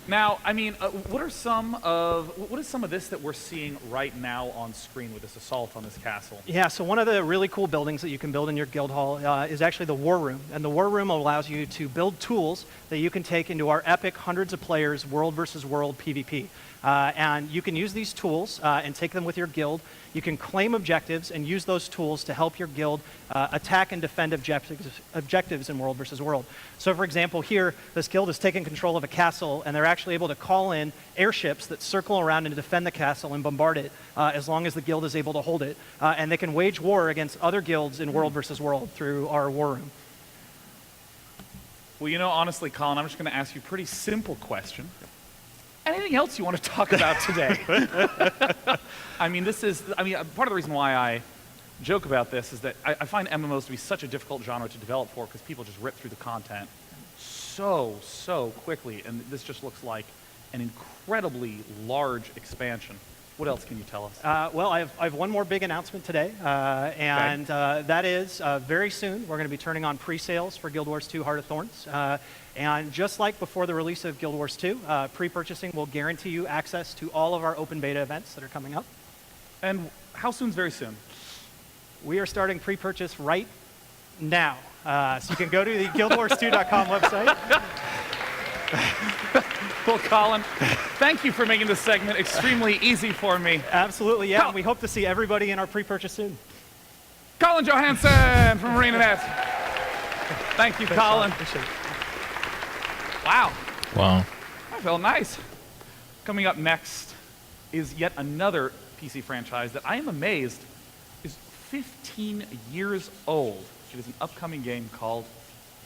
Now, I mean, what is some of this that we're seeing right now on screen with this assault on this castle? Yeah, so one of the really cool buildings that you can build in your guild hall is actually the War Room. And the War Room allows you to build tools that you can take into our epic hundreds of players world versus world PvP. And you can use these tools and take them with your guild. You can claim objectives and use those tools to help your guild attack and defend objectives in world versus world. So for example, here, this guild is taking control of a castle, and they're actually able to call in airships that circle around and defend the castle and bombard it as long as the guild is able to hold it. And they can wage war against other guilds in world versus world through our War Room. Well, you know, honestly, Colin, I'm just going to ask you a pretty simple question. Anything else you want to talk about today? I mean, part of the reason why I joke about this is that I find MMOs to be such a difficult genre to develop for, because people just rip through the content so quickly, and this just looks like an incredibly large expansion. What else can you tell us? Well, I have one more big announcement today, and that is very soon we're going to be turning on pre-sales for Guild Wars 2 Heart of Thorns. And just like before the release of Guild Wars 2, pre-purchasing will guarantee you access to all of our open beta events that are coming up. And how soon's very soon? We are starting pre-purchase right now. So you can go to the guildwars2.com website. Well, Colin, thank you for making this segment extremely easy for me. Absolutely, yeah. And we hope to see everybody in our pre-purchase soon. Colin Johansson from ArenaNet. Thank you, Colin. Wow. Wow. I felt nice. Coming up next is yet another PC franchise that I am amazed is 15 years old. It is an upcoming game called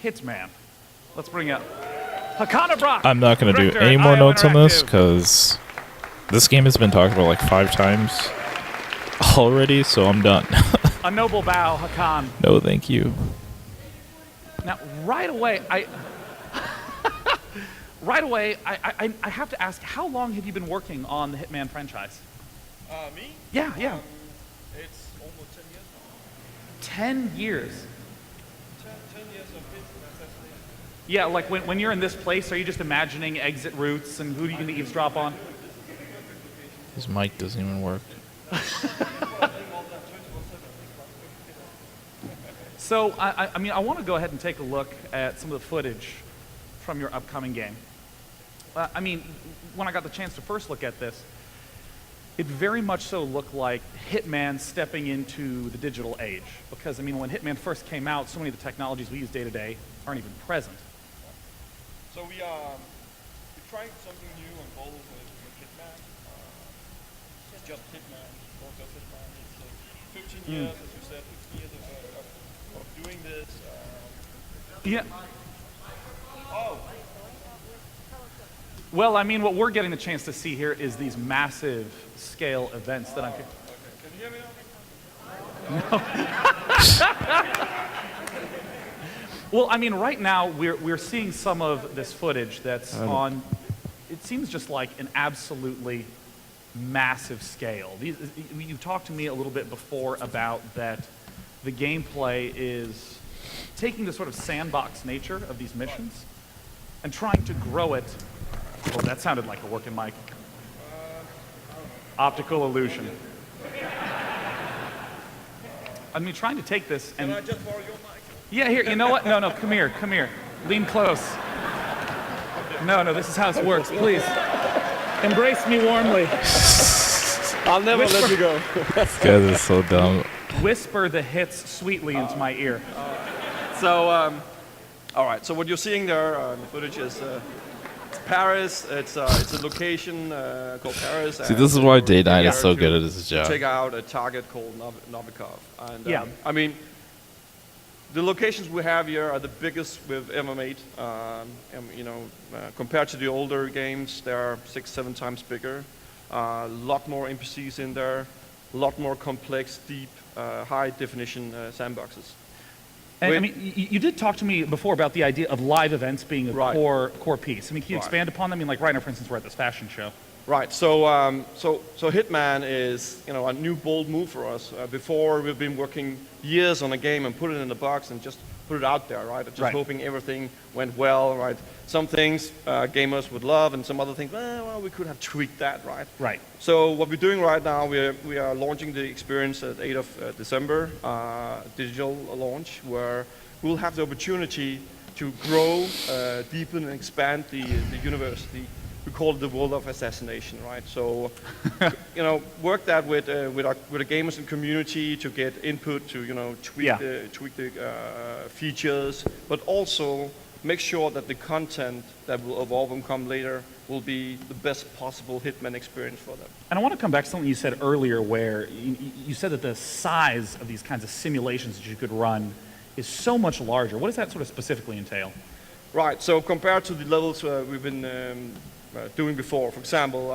Hitman. Let's bring up Hakana Brock. I'm not going to do any more notes on this because this game has been talked about like 5 times already, so I'm done. A noble bow, Hakan. No, thank you. Now, right away, I have to ask, how long have you been working on the Hitman franchise? Me? Yeah. It's almost 10 years now. 10 years? 10 years of it. Yeah, like when you're in this place, are you just imagining exit routes and who are you going to eavesdrop on? His mic doesn't even work. So, I mean, I want to go ahead and take a look at some of the footage from your upcoming game. I mean, when I got the chance to first look at this, it very much so looked like Hitman stepping into the digital age. Because, I mean, when Hitman first came out, so many of the technologies we use day to day aren't even present. So we're trying something new and bold with Hitman. It's just Hitman, not just Hitman. It's 15 years, as you said, 15 years of doing this. Yeah. Oh. Well, I mean, what we're getting the chance to see here is these massive scale events that I'm... Okay. Can you hear me now? No. Well, I mean, right now we're seeing some of this footage that's on, it seems just like an absolutely massive scale. You talked to me a little bit before about that the gameplay is taking the sort of sandbox nature of these missions and trying to grow it. Oh, that sounded like a working mic. Optical illusion. I mean, trying to take this and... Can I just borrow your mic? Yeah, here, you know what? No, come here. Lean close. No, this is how it works, please. Embrace me warmly. I'll never let you go. This guy is so dumb. Whisper the hits sweetly into my ear. So, all right. So what you're seeing there in the footage is Paris. It's a location called Paris. See, this is why Day9 is so good at his job. Check out a target called Novikov. And Yeah. I mean, the locations we have here are the biggest we've ever made. You know, compared to the older games, they are 6-7 times bigger. A lot more NPCs in there. A lot more complex, deep, high-definition sandboxes. And I mean, you did talk to me before about the idea of live events being a Right. core piece. I mean, can you expand upon that? I mean, like right now, for instance, we're at this fashion show. Right. So, so Hitman is, you know, a new bold move for us. Before we've been working years on a game and put it in a box and just put it out there, right? Just Right. hoping everything went well, right? Some things gamers would love, and some other things, well, we could have tweaked that, right? Right. So what we're doing right now, we are launching the experience at 8th of December, digital launch, where we'll have the opportunity to grow, deepen, and expand the universe. We call it the world of assassination, right? So, you know, work that with the gamers and community to get input to, you know, tweak the features, but also make sure that the content that will evolve and come later will be the best possible Hitman experience for them. And I want to come back to something you said earlier where you said that the size of these kinds of simulations that you could run is so much larger. What does that sort of specifically entail? Right, so compared to the levels we've been doing before, for example,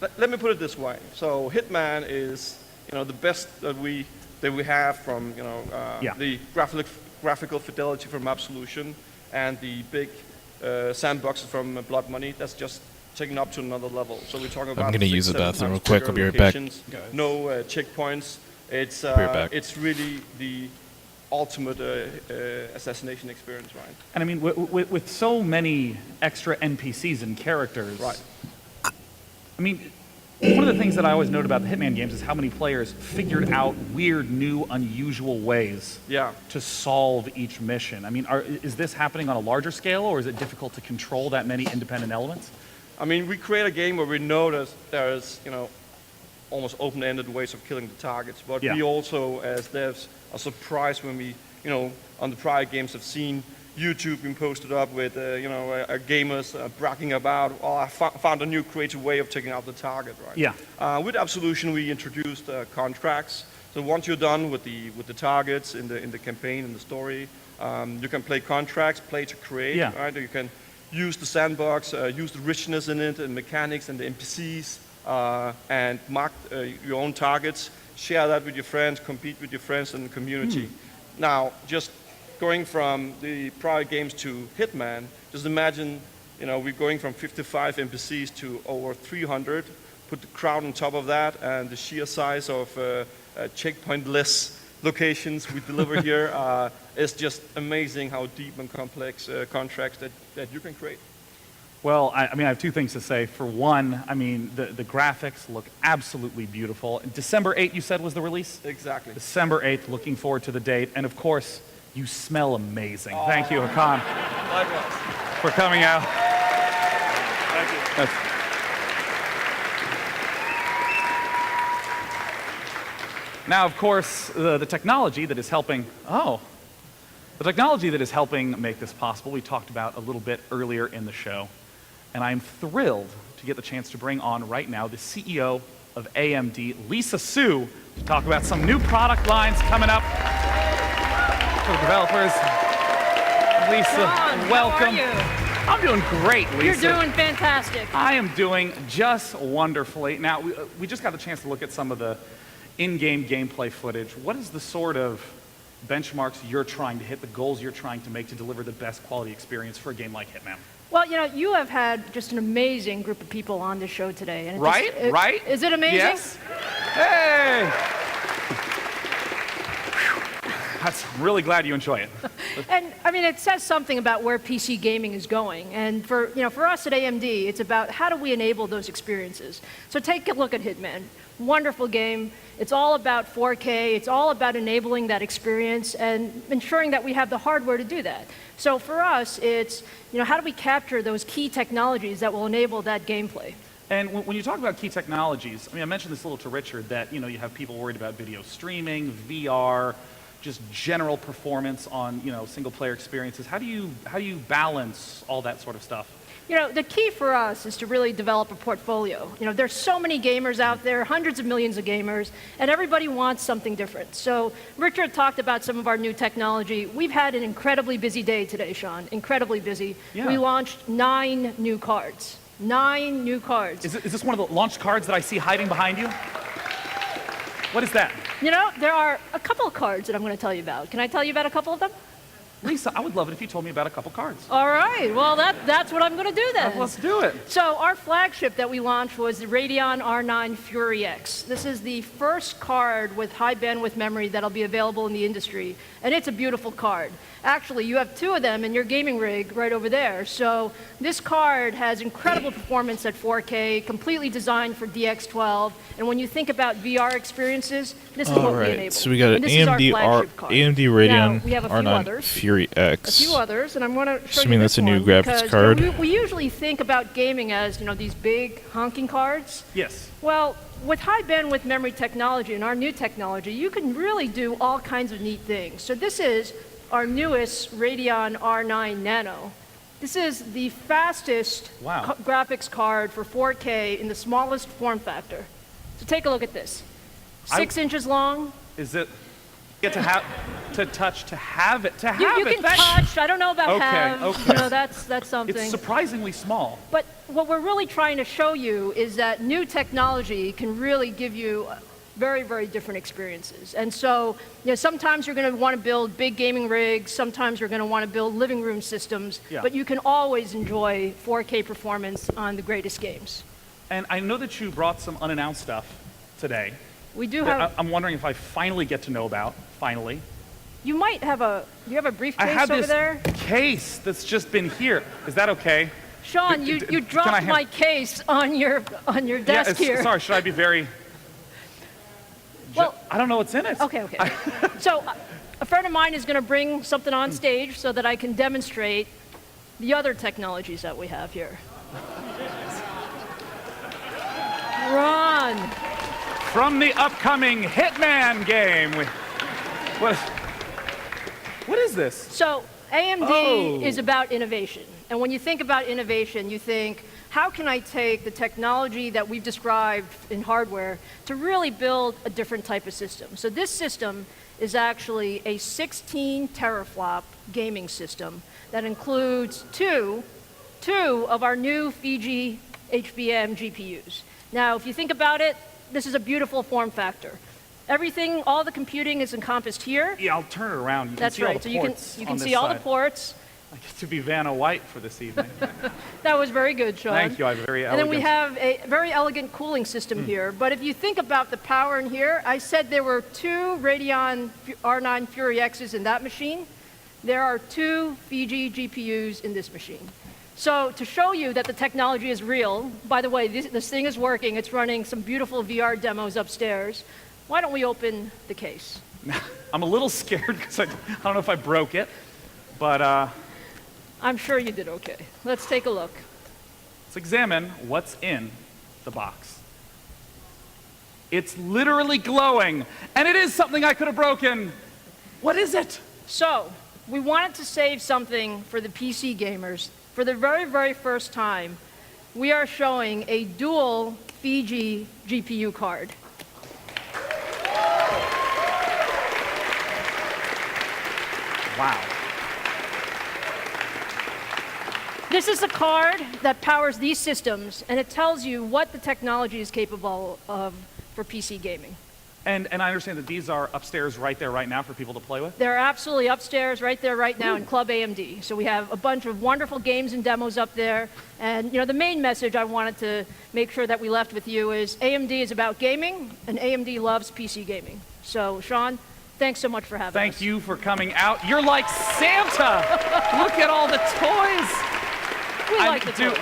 let me put it this way. So Hitman is, you know, the best that we have from, you know, the graphical fidelity from Absolution and the big sandboxes from Blood Money. That's just taken up to another level. So we're talking about I'm going to use the 6-7 bathroom real times quick. bigger I'll be right back. locations, no checkpoints. It's Be right back. it's really the ultimate assassination experience, right? And I mean, with so many extra NPCs and characters, right? I mean, one of the things that I always note about the Hitman games is how many players figured out weird, new, unusual ways to solve each mission. I mean, is this happening on a larger scale, or is it difficult to control that many independent elements? I mean, we create a game where we know there's you know, almost open-ended ways of killing the targets, but we also, as devs, are surprised when we, you know, on the prior games have seen YouTube being posted up with, you know, gamers bragging about, oh, I found a new creative way of taking out the target, right? Yeah. With Absolution, we introduced contracts. So once you're done with the targets in the campaign and the story, you can play contracts, play to create, right? You can use the sandbox, use the richness in it and mechanics and the NPCs, and mark your own targets, share that with your friends, compete with your friends and the community. Now, just going from the prior games to Hitman, just imagine, you know, we're going from 55 NPCs to over 300, put the crowd on top of that, and the sheer size of checkpoint-less locations we deliver here is just amazing how deep and complex contracts that you can create. Well, I mean, I have two things to say. For one, I mean, the graphics look absolutely beautiful. December 8th, you said, was the release? Exactly. December 8th, looking forward to the date. And of course, you smell amazing. Thank you, Hakan, for coming out. Thank you. Now, of course, the technology that is helping, the technology that is helping make this possible, we talked about a little bit earlier in the show. And I'm thrilled to get the chance to bring on right now the CEO of AMD, Lisa Su, to talk about some new product lines coming up for the developers. Lisa, Ron, welcome. How are you? I'm doing great, Lisa. You're doing fantastic. I am doing just wonderfully. Now, we just got a chance to look at some of the in-game gameplay footage. What is the sort of benchmarks you're trying to hit, the goals you're trying to make to deliver the best quality experience for a game like Hitman? Well, you know, you have had just an amazing group of people on this show today. And Right? Is it amazing? Yes. Hey! I'm really glad you enjoy it. And I mean, it says something about where PC gaming is going. And for us at AMD, it's about how do we enable those experiences. So take a look at Hitman. Wonderful game. It's all about 4K. It's all about enabling that experience and ensuring that we have the hardware to do that. So for us, it's, you know, how do we capture those key technologies that will enable that gameplay? And when you talk about key technologies, I mean, I mentioned this a little to Richard that you have people worried about video streaming, VR, just general performance on single-player experiences. How do you balance all that sort of stuff? The key for us is to really develop a portfolio. There's so many gamers out there, hundreds of millions of gamers, and everybody wants something different. So Richard talked about some of our new technology. We've had an incredibly busy day today, Sean, incredibly busy. Yeah. We launched 9 new cards. 9 new cards. Is this one of the launch cards that I see hiding behind you? What is that? There are a couple of cards that I'm going to tell you about. Can I tell you about a couple of them? Lisa, I would love it if you told me about a couple cards. All right. Well, that's what I'm going to do then. Let's do it. So our flagship that we launched was the Radeon R9 Fury X. This is the first card with high bandwidth memory that'll be available in the industry, and it's a beautiful card. Actually, you have 2 of them in your gaming rig right over there. So this card has incredible performance at 4K, completely designed for DX12. And when you think about VR experiences, this is what we enable. So we got an AMD Radeon we have a few R9 others. Fury X. A few others, and I'm going to show Assuming you that's a new one graphics because, card. We usually think about gaming as these big honking cards. Yes. Well, with high bandwidth memory technology and our new technology, you can really do all kinds of neat things. So this is our newest Radeon R9 Nano. This is the fastest graphics card for 4K in the smallest form factor. So take a look at this. 6 inches long. Is it? You get to have to touch to have it to have you it. You can touch. I don't know about have. Okay. That's something. It's surprisingly small. But what we're really trying to show you is that new technology can really give you very, very different experiences. And so, sometimes you're going to want to build big gaming rigs, sometimes you're going to want to build living room systems, but you can always enjoy 4K performance on the greatest games. And I know that you brought some unannounced stuff today. We do have... I'm wondering if I finally get to know about, finally. You might have do you have a briefcase over there? I have this case that's just been here. Is that okay? Sean, you dropped my case on your desk here. Sorry, should I be very... Well, I don't know what's in it. Okay. So a friend of mine is going to bring something on stage so that I can demonstrate the other technologies that we have here. Run. From the upcoming Hitman game. What is this? So AMD is about innovation. And when you think about innovation, you think, how can I take the technology that we've described in hardware to really build a different type of system? So this system is actually a 16 teraflop gaming system that includes two of our new Fiji HBM GPUs. Now, if you think about it, this is a beautiful form factor. Everything, all the computing is encompassed here. Yeah, I'll turn it around. That's right. So you can see all the ports. I get to be Vanna White for this evening. That was very good, Sean. Thank you. I have very elegant. And then we have a very elegant cooling system here. But if you think about the power in here, I said there were 2 Radeon R9 Fury X's in that machine. There are 2 Fiji GPUs in this machine. So to show you that the technology is real, by the way, this thing is working. It's running some beautiful VR demos upstairs. Why don't we open the case? I'm a little scared because I don't know if I broke it, but... I'm sure you did okay. Let's take a look. Let's examine what's in the box. It's literally glowing, and it is something I could have broken. What is it? So, we wanted to save something for the PC gamers. For the very, very first time, we are showing a dual Fiji GPU card. Wow. This is a card that powers these systems, and it tells you what the technology is capable of for PC gaming. And I understand that these are upstairs right there right now for people to play with? They're absolutely upstairs right there right now in Club AMD. So we have a bunch of wonderful games and demos up there. And the main message I wanted to make sure that we left with you is AMD is about gaming, and AMD loves PC gaming. So, Sean, thanks so much for having us. Thank you for coming out. You're like Santa! Look at all the toys! We like the toys.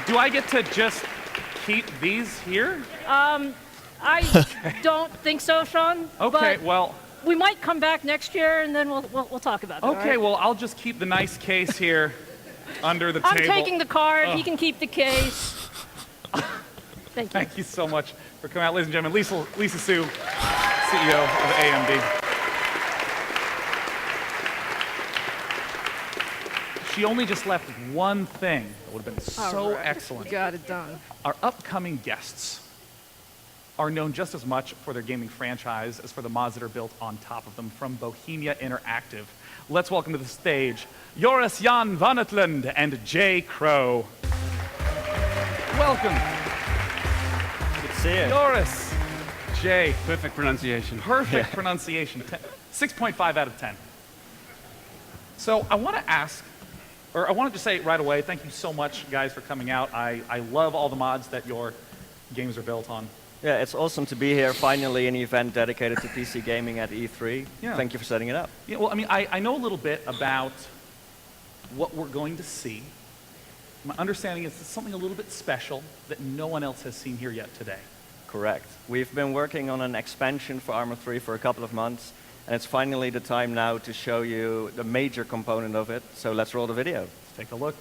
Do I get to just keep these here? I don't think so, Sean. Okay, well... We might come back next year, and then we'll talk about it. Okay, right? well, I'll just keep the nice case here under the table. I'm taking the card. He can keep the case. Thank you. Thank you so much for coming out, ladies and gentlemen. Lisa Su, CEO of AMD. She only just left one thing that would have been so excellent. Got it done. Our upcoming guests are known just as much for their gaming franchise as for the mods that are built on top of them from Bohemia Interactive. Let's welcome to the stage Joris Jan van Uitland and Jay Crow. Welcome. Good to see you. Joris, Jay. Perfect pronunciation. Perfect pronunciation. 6.5 out of 10. So I want to ask, or I wanted to say right away, thank you so much, guys, for coming out. I love all the mods that your games are built on. Yeah, it's awesome to be here, finally, an event dedicated to PC gaming at E3. Yeah. Thank you for setting it up. Yeah, well, I mean, I know a little bit about what we're going to see. My understanding is it's something a little bit special that no one else has seen here yet today. Correct. We've been working on an expansion for Arma 3 for a couple of months, and it's finally the time now to show you the major component of it. So let's roll the video. Let's take a look.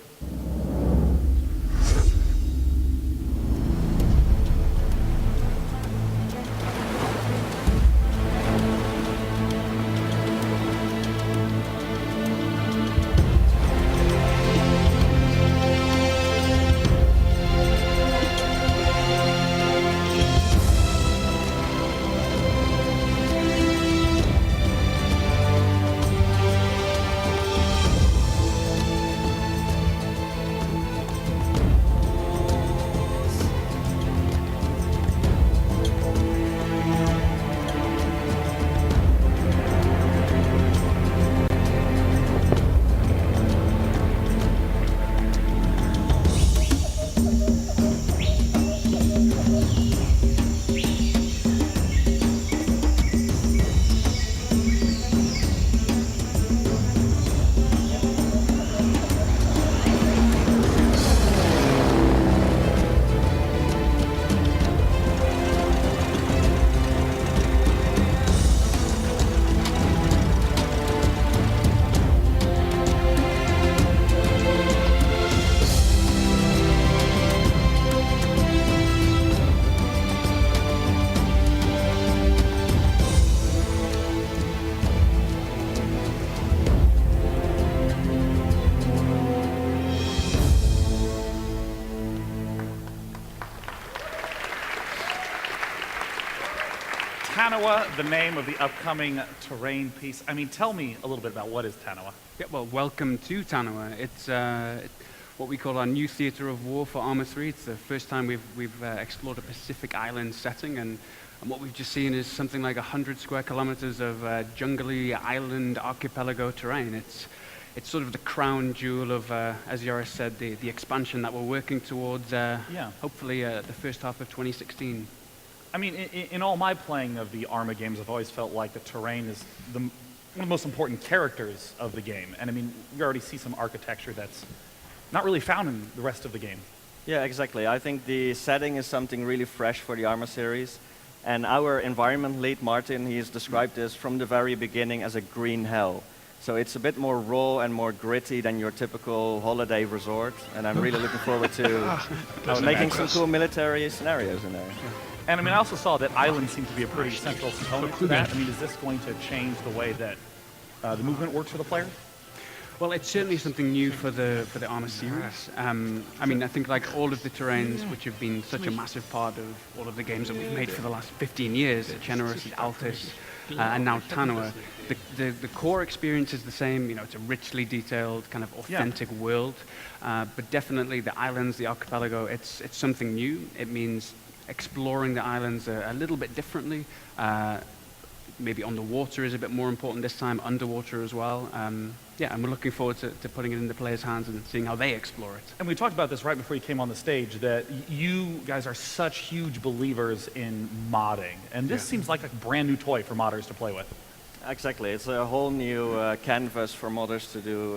Tanawa, the name of the upcoming terrain piece. I mean, tell me a little bit about what is Tanawa. Yeah, well, welcome to Tanawa. It's what we call our new theater of war for Arma 3. It's the first time we've explored a Pacific Island setting, and what we've just seen is something like 100 square kilometers of jungly island archipelago terrain. It's sort of the crown jewel of, as Joris said, the expansion that we're working towards, hopefully the first half of 2016. I mean, in all my playing of the Arma games, I've always felt like the terrain is one of the most important characters of the game. And I mean, we already see some architecture that's not really found in the rest of the game. Yeah, exactly. I think the setting is something really fresh for the Arma series. And our environment lead, Martin, he's described this from the very beginning as a green hell. So it's a bit more raw and more gritty than your typical holiday resort. And I'm really looking forward to making some cool military scenarios in there. And I mean, I also saw that islands seem to be a pretty central component to that. I mean, is this going to change the way that the movement works for the player? Well, it's certainly something new for the Arma series. I mean, I think like all of the terrains, which have been such a massive part of all of the games that we've made for the last 15 years, Generous, Altis, and now Tanawa, the core experience is the same. You know, it's a richly detailed, kind of authentic world, but definitely the islands, the archipelago, it's something new. It means exploring the islands a little bit differently. Maybe on the water is a bit more important this time, underwater as well. Yeah, and we're looking forward to putting it in the players' hands and seeing how they explore it. And we talked about this right before you came on the stage, that you guys are such huge believers in modding. And this seems like a brand new toy for modders to play with. Exactly. It's a whole new canvas for modders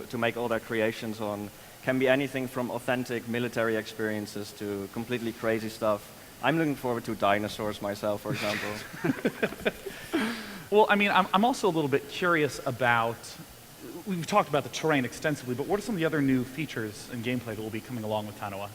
to make all their creations on. Can be anything from authentic military experiences to completely crazy stuff. I'm looking forward to dinosaurs myself, for example. Well, I mean, I'm also a little bit curious about, we've talked about the terrain extensively, but what are some of the other new features and gameplay that will be coming along with Tanawa?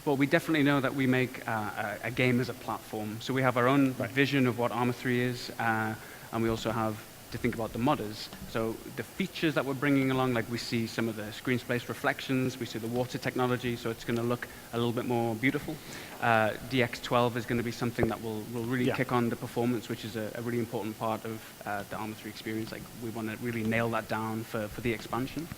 Well, we definitely know that we make a game as a platform. So we have our own vision of what Arma 3 is, and we also have to think about the modders. So the features that we're bringing along, like we see some of the screen space reflections, we see the water technology, so it's going to look a little bit more beautiful. DX12 is going to be something that will really kick on the performance, which is a really important part of the Arma 3 experience. Like we want to really nail that down for the expansion.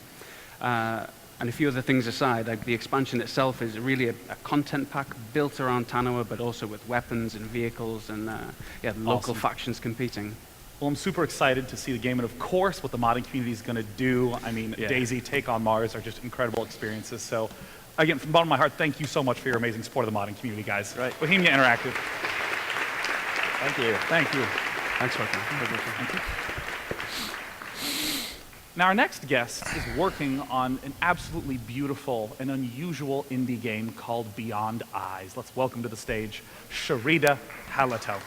And a few other things aside, like the expansion itself is really a content pack built around Tanoa, but also with weapons and vehicles and local factions competing. Well, I'm super excited to see the game, and of course, what the modding community is going to do. I mean, DayZ, Take on Mars are just incredible experiences. So, again, from the bottom of my heart, thank you so much for your amazing support of the modding community, guys. Right. Bohemia Interactive. Thank you. Thank you. Thanks, Martin. Thank you. Now, our next guest is working on an absolutely beautiful and unusual indie game called Beyond Eyes. Let's welcome to the stage Sharida Halato.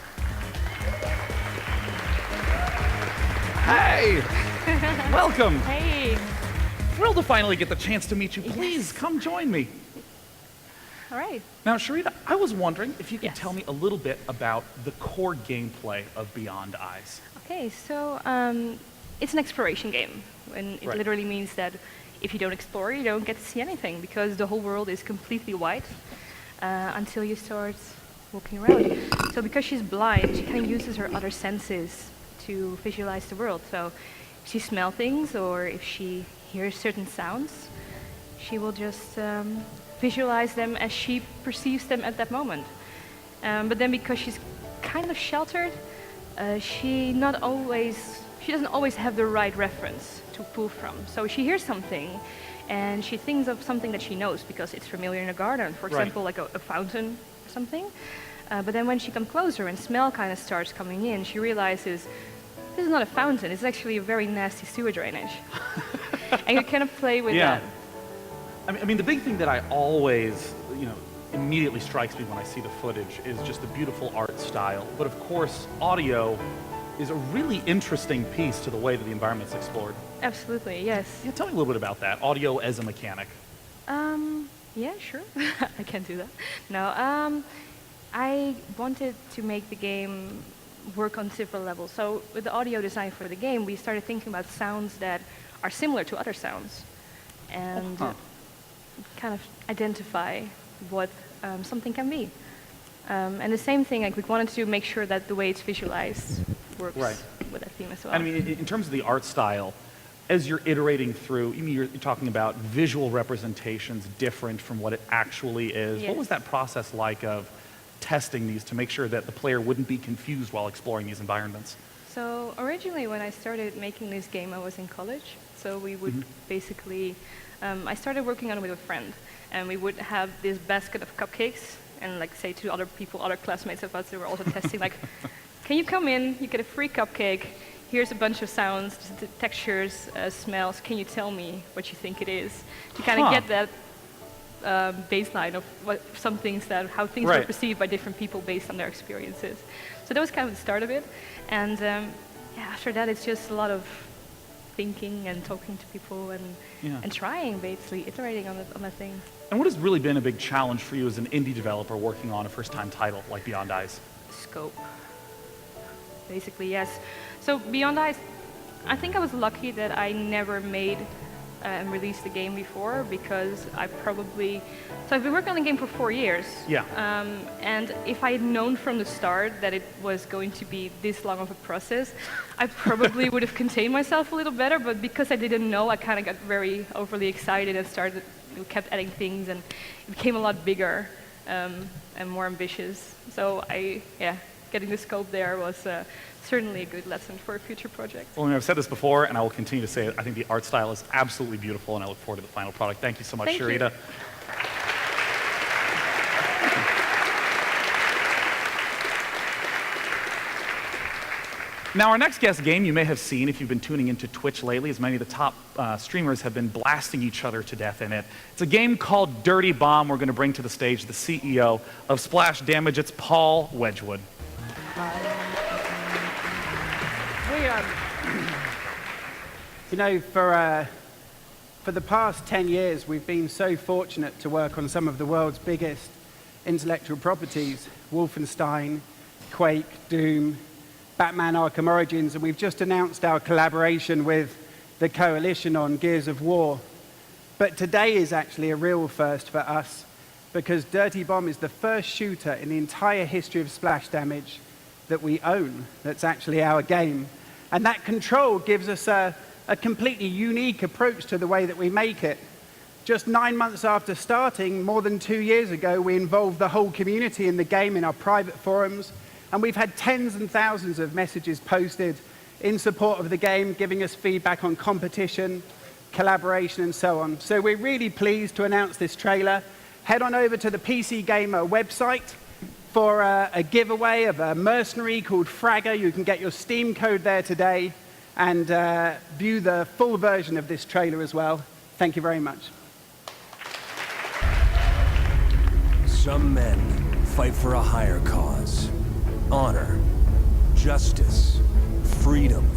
Hey! Welcome! Hey! Thrilled to finally get the chance to meet you. Please come join me. All right. Now, Sharida, I was wondering if you could tell me a little bit about the core gameplay of Beyond Eyes. Okay, so it's an exploration game, and it literally means that if you don't explore, you don't get to see anything, because the whole world is completely white until you start walking around. So because she's blind, she kind of uses her other senses to visualize the world. So if she smells things or if she hears certain sounds, she will just visualize them as she perceives them at that moment. But then because she's kind of sheltered, she doesn't always have the right reference to pull from. So she hears something and she thinks of something that she knows because it's familiar in a garden, for example, like a fountain or something. But then when she comes closer and smell kind of starts coming in, she realizes this is not a fountain, it's actually a very nasty sewer drainage. And you kind of play with that. I mean, the big thing that I always, immediately strikes me when I see the footage is just the beautiful art style. But of course, audio is a really interesting piece to the way that the environment's explored. Absolutely, yes. Yeah, tell me a little bit about that, audio as a mechanic. Yeah, sure. I can do that. No, I wanted to make the game work on several levels. So with the audio design for the game, we started thinking about sounds that are similar to other sounds and kind of identify what something can be. And the same thing, like we wanted to make sure that the way it's visualized works with that theme as well. I mean, in terms of the art style, as you're iterating through, you're talking about visual representations different from what it actually is. What was that process like of testing these to make sure that the player wouldn't be confused while exploring these environments? So originally when I started making this game, I was in college. So we would basically, I started working on it with a friend, and we would have this basket of cupcakes and like say to other people, other classmates of us who were also testing, like, can you come in, you get a free cupcake, here's a bunch of sounds, textures, smells, can you tell me what you think it is? To kind of get that baseline of how things were perceived by different people based on their experiences. So that was kind of the start of it. And after that, it's just a lot of thinking and talking to people and trying, basically, iterating on the thing. And what has really been a big challenge for you as an indie developer working on a first-time title like Beyond Eyes? Scope. Basically, yes. So Beyond Eyes, I think I was lucky that I never made and released the game before, because I've been working on the game for 4 years. Yeah. And if I had known from the start that it was going to be this long of a process, I probably would have contained myself a little better, but because I didn't know, I kind of got very overly excited and kept adding things, and it became a lot bigger and more ambitious. So getting the scope there was certainly a good lesson for a future project. Well, I've said this before, and I will continue to say it. I think the art style is absolutely beautiful, and I look forward to the final product. Thank you so much, Sharida. Now, our next guest game you may have seen if you've been tuning into Twitch lately, as many of the top streamers have been blasting each other to death in it. It's a game called Dirty Bomb. We're going to bring to the stage the CEO of Splash Damage. It's Paul Wedgwood. You know, for For the past 10 years, we've been so fortunate to work on some of the world's biggest intellectual properties, Wolfenstein, Quake, Doom, Batman Arkham Origins, and we've just announced our collaboration with the Coalition on Gears of War. But today is actually a real first for us, because Dirty Bomb is the first shooter in the entire history of Splash Damage that we own, that's actually our game. And that control gives us a completely unique approach to the way that we make it. Just 9 months after starting, more than 2 years ago, we involved the whole community in the game in our private forums, and we've had tens and thousands of messages posted in support of the game, giving us feedback on competition, collaboration, and so on. So we're really pleased to announce this trailer. Head on over to the PC Gamer website for a giveaway of a mercenary called Fragger. You can get your Steam code there today and view the full version of this trailer as well. Thank you very much. Some men fight for a higher cause. Honor, justice, freedom.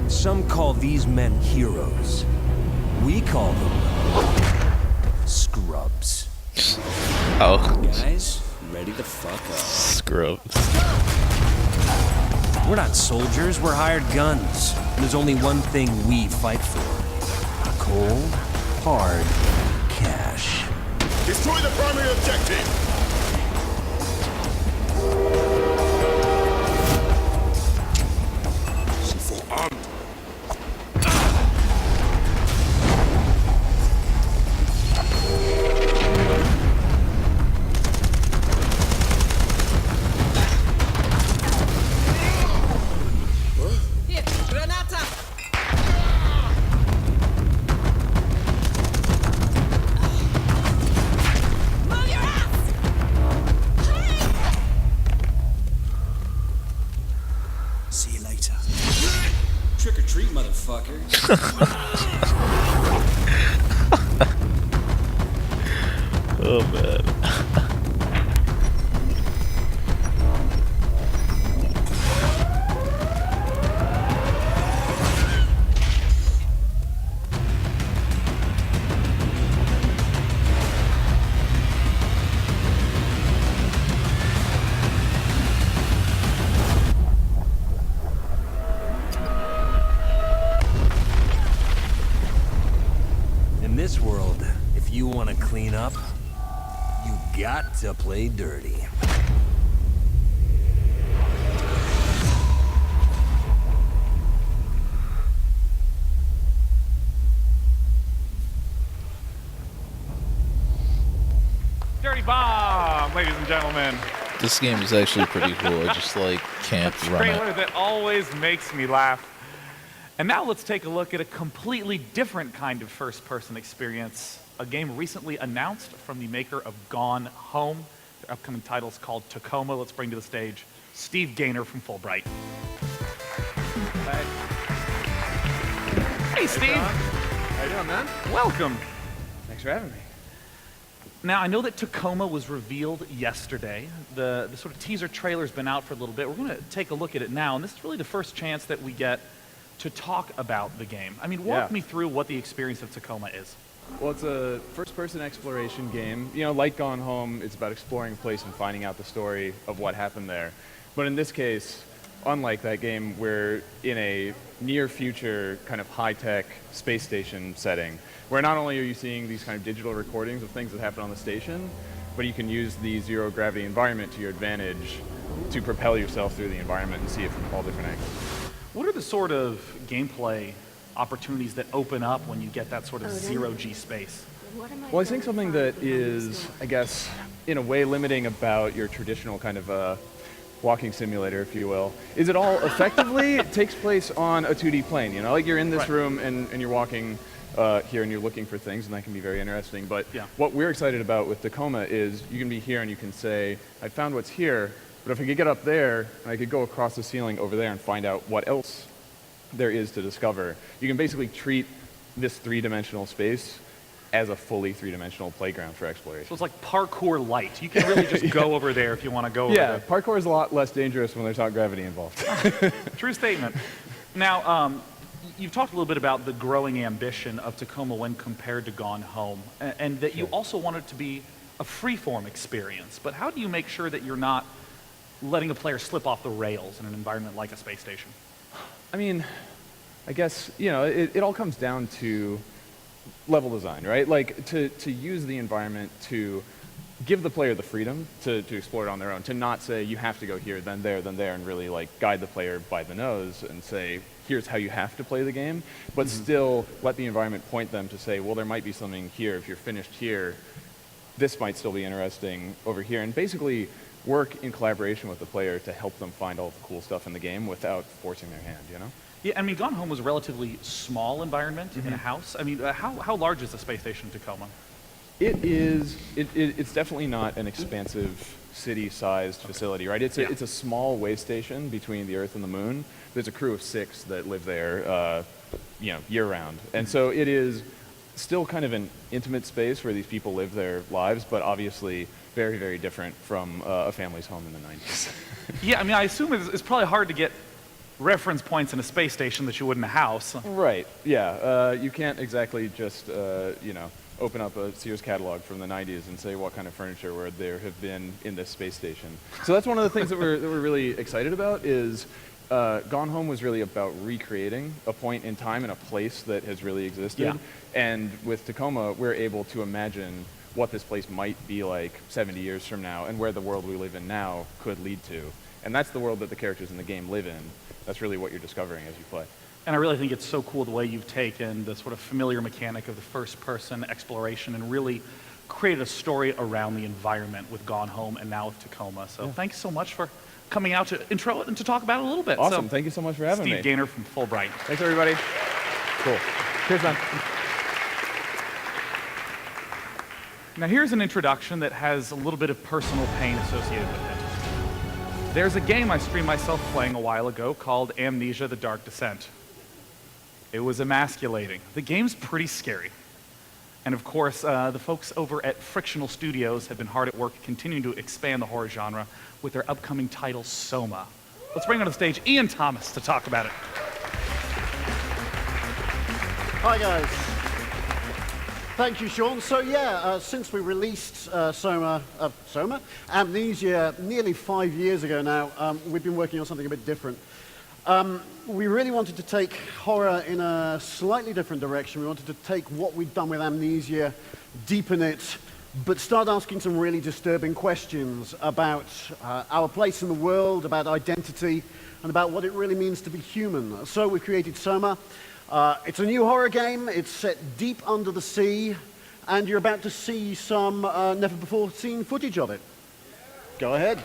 Some call these men heroes. We call them scrubs. Oh. Guys, ready to fuck up. Scrubs. We're not soldiers, we're hired guns. And there's only one thing we fight for. Cold, hard cash. Destroy the primary objective! Trick or treat, motherfucker. Oh, man. In this world, if you want to clean up, you got to play dirty. Dirty Bomb, ladies and gentlemen. This game is actually pretty cool. I just like can't run Trailer it. that always makes me laugh. And now let's take a look at a completely different kind of first-person experience. A game recently announced from the maker of Gone Home. Their upcoming title is called Tacoma. Let's bring to the stage Steve Gaynor from Fulbright. Hey, Steve. How you doing, man? Welcome. Thanks for having me. Now, I know that Tacoma was revealed yesterday. The sort of teaser trailer's been out for a little bit. We're going to take a look at it now, and this is really the first chance that we get to talk about the game. I mean, walk me through what the experience of Tacoma is. Well, it's a first-person exploration game. You know, like Gone Home, it's about exploring a place and finding out the story of what happened there. But in this case, unlike that game, we're in a near-future kind of high-tech space station setting, where not only are you seeing these kind of digital recordings of things that happen on the station, but you can use the zero-gravity environment to your advantage to propel yourself through the environment and see it from all different angles. What are the sort of gameplay opportunities that open up when you get that sort of zero-G space? Well, I think something that is, I guess, in a way limiting about your traditional kind of walking simulator, if you will, is it all effectively takes place on a 2D plane. You know, like you're in this room and you're walking here and you're looking for things, and that can be very interesting. But what we're excited about with Tacoma is you can be here and you can say, I found what's here, but if I could get up there, I could go across the ceiling over there and find out what else there is to discover. You can basically treat this three-dimensional space as a fully three-dimensional playground for exploration. So it's like parkour light. You can really just go over there if you want to go over there. Yeah, parkour is a lot less dangerous when there's not gravity involved. True statement. Now, you've talked a little bit about the growing ambition of Tacoma when compared to Gone Home, and that you also want it to be a free-form experience. But how do you make sure that you're not letting a player slip off the rails in an environment like a space station? I mean, I guess, you know, it all comes down to level design, right? Like, to use the environment to give the player the freedom to explore it on their own, to not say, you have to go here, then there, and really, like, guide the player by the nose and say, here's how you have to play the game, but still let the environment point them to say, well, there might be something here. If you're finished here, this might still be interesting over here. And basically work in collaboration with the player to help them find all the cool stuff in the game without forcing their hand, you know? Yeah, I mean, Gone Home was a relatively small environment in a house. I mean, how large is the space station Tacoma? It's definitely not an expansive city-sized facility, right? It's a small way station between the Earth and the Moon. There's a crew of 6 that live there, you know, year-round. And so it is still kind of an intimate space where these people live their lives, but obviously very, very different from a family's home in the 90s. Yeah, I mean, I assume it's probably hard to get reference points in a space station that you would in a house. Right, yeah. You can't exactly just, you know, open up a Sears catalog from the 90s and say what kind of furniture would there have been in this space station. So that's one of the things that we're really excited about is Gone Home was really about recreating a point in time and a place that has really existed. Yeah. And with Tacoma, we're able to imagine what this place might be like 70 years from now and where the world we live in now could lead to. And that's the world that the characters in the game live in. That's really what you're discovering as you play. And I really think it's so cool the way you've taken the sort of familiar mechanic of the first-person exploration and really created a story around the environment with Gone Home and now with Tacoma. So thanks so much for coming out to intro it and to talk about it a little bit. Awesome. So, Thank you so much for having me. Steve Gaynor from Fulbright. Thanks, everybody. Cool. Cheers, man. Now here's an introduction that has a little bit of personal pain associated with it. There's a game I streamed myself playing a while ago called Amnesia: The Dark Descent. It was emasculating. The game's pretty scary. And of course, the folks over at Frictional Studios have been hard at work continuing to expand the horror genre with their upcoming title, Soma. Let's bring on the stage Ian Thomas to talk about it. Hi guys. Thank you, Sean. So yeah, since we released Amnesia nearly 5 years ago now, we've been working on something a bit different. We really wanted to take horror in a slightly different direction. We wanted to take what we'd done with Amnesia, deepen it, but start asking some really disturbing questions about our place in the world, about identity, and about what it really means to be human. So we created Soma. It's a new horror game. It's set deep under the sea, and you're about to see some never-before-seen footage of it. Go ahead.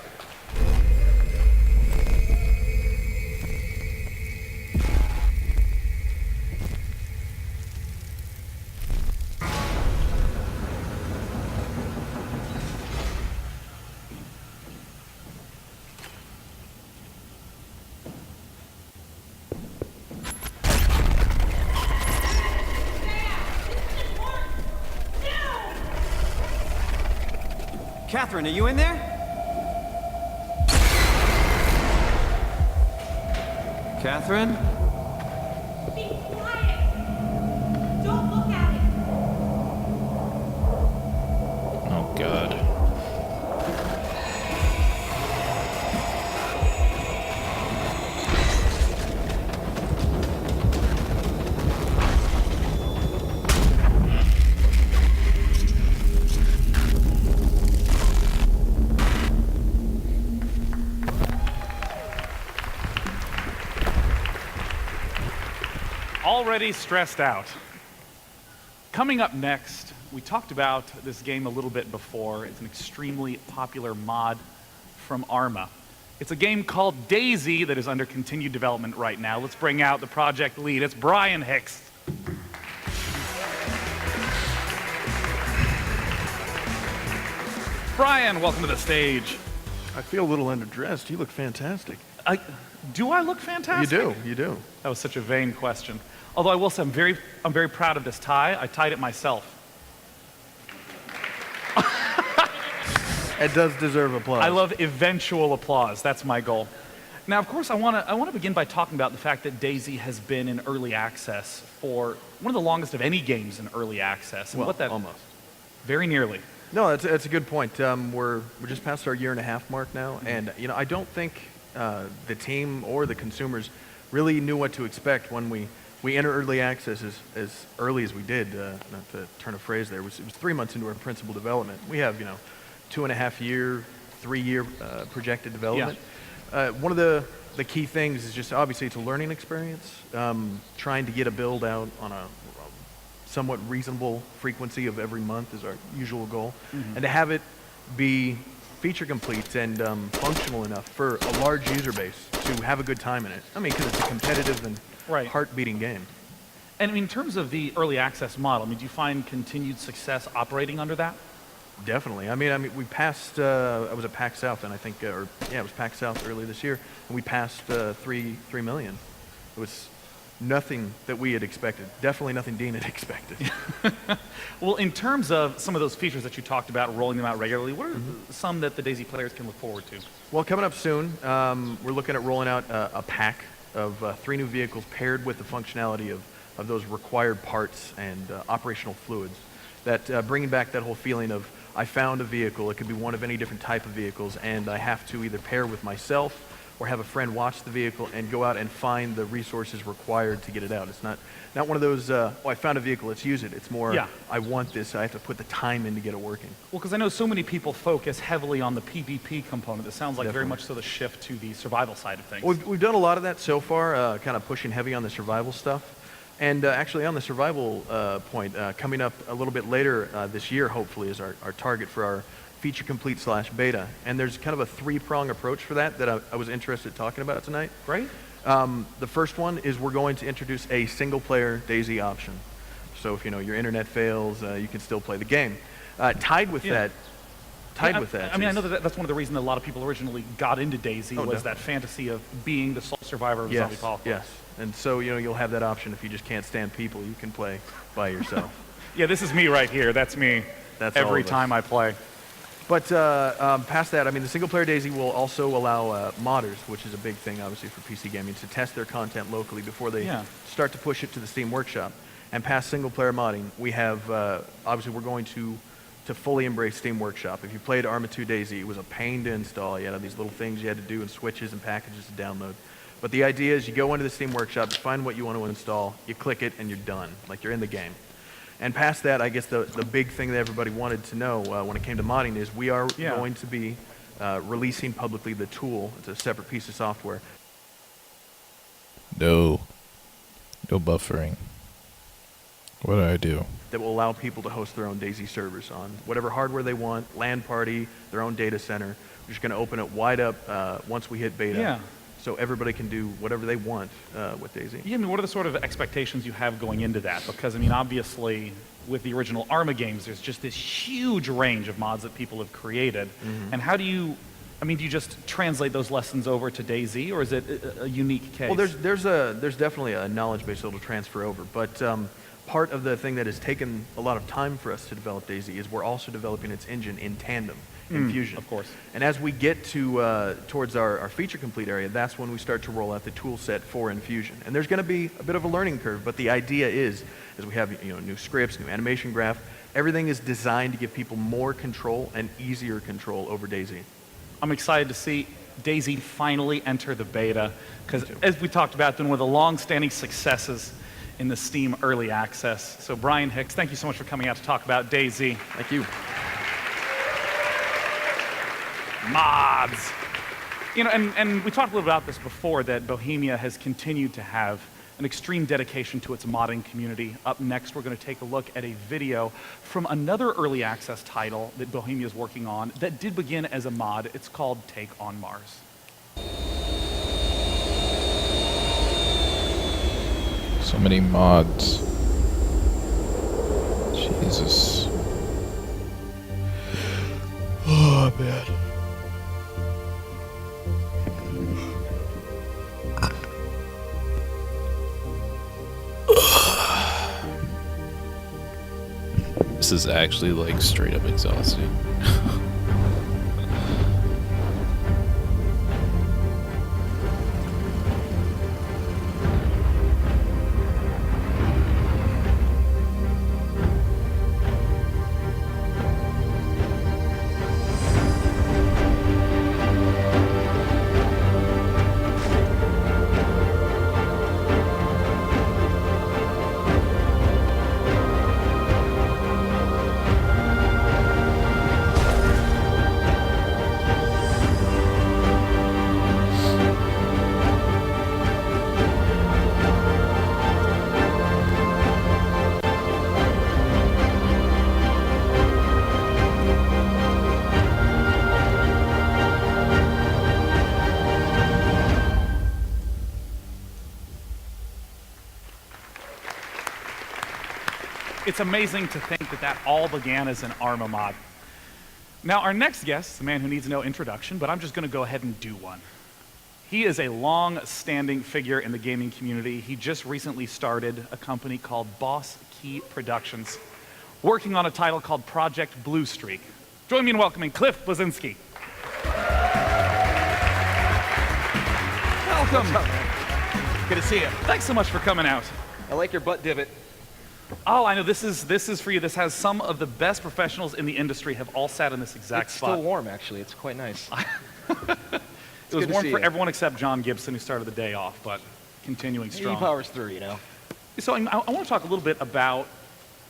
Catherine, are you in there? Catherine? Be quiet! Don't look at it! Oh, God. Already stressed out. Coming up next, we talked about this game a little bit before. It's an extremely popular mod from Arma. It's a game called Daisy that is under continued development right now. Let's bring out the project lead. It's Brian Hicks. Brian, welcome to the stage. I feel a little underdressed. You look fantastic. Do I look fantastic? You do. That was such a vain question. Although I will say I'm very proud of this tie. I tied it myself. It does deserve applause. I love eventual applause. That's my goal. Now, of course, I want to begin by talking about the fact that DayZ has been in early access for one of the longest of any games in early access. And Well, what that almost. Very nearly. No, that's a good point. We're just past our 1.5-year mark now, and I don't think the team or the consumers really knew what to expect when we entered early access as early as we did. Not to turn a phrase there, it was 3 months into our principal development. We have 2.5-year, 3-year projected development. One of the key things is just obviously it's a learning experience. Trying to get a build out on a somewhat reasonable frequency of every month is our usual goal, and to have it be feature complete and functional enough for a large user base to have a good time in it. I mean, because it's a competitive and heart-beating game. And in terms of the early access model, do you find continued success operating under that? Definitely. I mean, we passed. I was at PAX South, and I think, it was PAX South early this year, and we passed 3 million. It was nothing that we had expected. Definitely nothing Dean had expected. Well, in terms of some of those features that you talked about, rolling them out regularly, what are some that the DayZ players can look forward to? Well, coming up soon, we're looking at rolling out a pack of 3 new vehicles paired with the functionality of those required parts and operational fluids. That bringing back that whole feeling of I found a vehicle. It could be one of any different type of vehicles, and I have to either pair with myself or have a friend watch the vehicle and go out and find the resources required to get it out. It's not one of those, I found a vehicle, let's use it. It's more, I want this, I have to put the time in to get it working. Well, because I know so many people focus heavily on the PvP component. It sounds like very much so the shift to the survival side of things. We've done a lot of that so far, kind of pushing heavy on the survival stuff. And actually on the survival point, coming up a little bit later this year, hopefully, is our target for our feature complete / beta. And there's kind of a 3-prong approach for that I was interested in talking about tonight. Great. The first one is we're going to introduce a single-player DayZ option. So if your internet fails, you can still play the game. Tied with that. I mean, I know that's one of the reasons that a lot of people originally got into DayZ was that fantasy of being the sole survivor of a zombie apocalypse. Yes. And so, you'll have that option if you just can't stand people, you can play by yourself. Yeah, this is me right here. That's me. That's every time I play. But past that, I mean, the single-player DayZ will also allow modders, which is a big thing, obviously, for PC gaming, to test their content locally before they start to push it to the Steam Workshop. And past single-player modding, we have, obviously, we're going to fully embrace Steam Workshop. If you played Arma 2 DayZ, it was a pain to install. You had these little things you had to do and switches and packages to download. But the idea is you go into the Steam Workshop, you find what you want to install, you click it, and you're done. Like you're in the game. And past that, I guess the big thing that everybody wanted to know when it came to modding is we are going to be releasing publicly the tool. It's a separate piece of software. No buffering. What do I do? That will allow people to host their own DayZ servers on whatever hardware they want, LAN party, their own data center. We're just going to open it wide up once we hit beta. Yeah. So everybody can do whatever they want with DayZ. Yeah, I mean, what are the sort of expectations you have going into that? Because, I mean, obviously, with the original Arma games, there's just this huge range of mods that people have created. And how do you, do you just translate those lessons over to DayZ, or is it a unique case? Well, there's definitely a knowledge base that'll transfer over. But part of the thing that has taken a lot of time for us to develop DayZ is we're also developing its engine in tandem. Fusion. Of course. And as we get to towards our feature complete area, that's when we start to roll out the tool set for Infusion. And there's going to be a bit of a learning curve, but the idea is, as we have new scripts, new animation graph, everything is designed to give people more control and easier control over DayZ. I'm excited to see DayZ finally enter the beta, because as we talked about, been one of the long-standing successes in the Steam early access. So Brian Hicks, thank you so much for coming out to talk about DayZ. Thank you. Mods. And we talked a little about this before, that Bohemia has continued to have an extreme dedication to its modding community. Up next, we're going to take a look at a video from another early access title that Bohemia is working on that did begin as a mod. It's called Take on Mars. So many mods. Jesus. Oh, man. This is actually like straight up exhausting. It's amazing to think that that all began as an Arma mod. Now, our next guest is a man who needs no introduction, but I'm just going to go ahead and do one. He is a long-standing figure in the gaming community. He just recently started a company called Boss Key Productions, working on a title called Project Blue Streak. Join me in welcoming Cliff Blazinski. Welcome. What's up, man? Good to see you. Thanks so much for coming out. I like your butt divot. Oh, I know. This is for you. This has some of the best professionals in the industry have all sat in this exact It's spot. still warm, actually. It's quite nice. It was warm for everyone except John Gibson, who started the day off, but continuing strong. He powers through, you know. So I want to talk a little bit about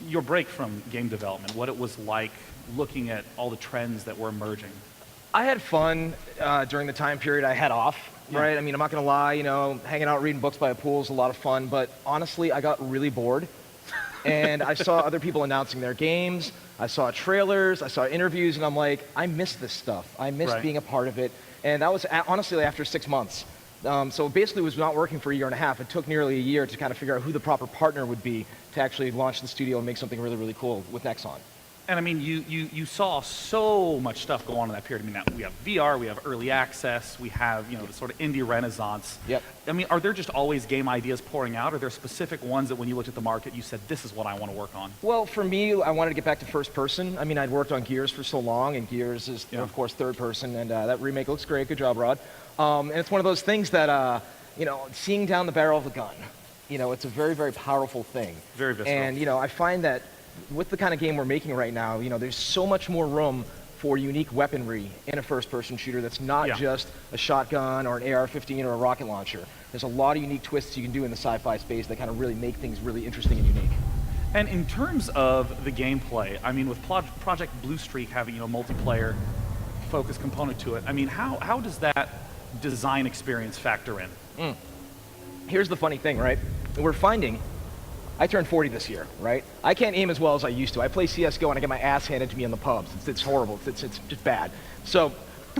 your break from game development, what it was like looking at all the trends that were emerging. I had fun during the time period I had off, right? I mean, I'm not going to lie, you know, hanging out reading books by a pool is a lot of fun, but honestly, I got really bored. And I saw other people announcing their games, I saw trailers, I saw interviews, and I'm like, I miss this stuff. I miss being a part of it. And that was honestly after 6 months. So basically it was not working for a year and a half. It took nearly a year to kind of figure out who the proper partner would be to actually launch the studio and make something really, really cool with Nexon. And I mean, you saw so much stuff go on in that period. I mean, now we have VR, we have early access, we have, you know, the sort of indie renaissance. Yep. I mean, are there just always game ideas pouring out? Are there specific ones that when you looked at the market, you said, this is what I want to work on? Well, for me, I wanted to get back to first person. I mean, I'd worked on Gears for so long, and Gears is, of course, third person, and that remake looks great. Good job, Rod. And it's one of those things that, you know, seeing down the barrel of the gun, you know, it's a very, very powerful thing. Very visceral. And, you know, I find that with the kind of game we're making right now, you know, there's so much more room for unique weaponry in a first-person shooter that's not just a shotgun or an AR-15 or a rocket launcher. There's a lot of unique twists you can do in the sci-fi space that kind of really make things really interesting and unique. And in terms of the gameplay, I mean, with Project Blue Streak having, you know, multiplayer focus component to it, I mean, how does that design experience factor in? Here's the funny thing, right? We're finding, I turned 40 this year, right? I can't aim as well as I used to. I play CSGO and I get my ass handed to me in the pubs. It's horrible. It's just bad. So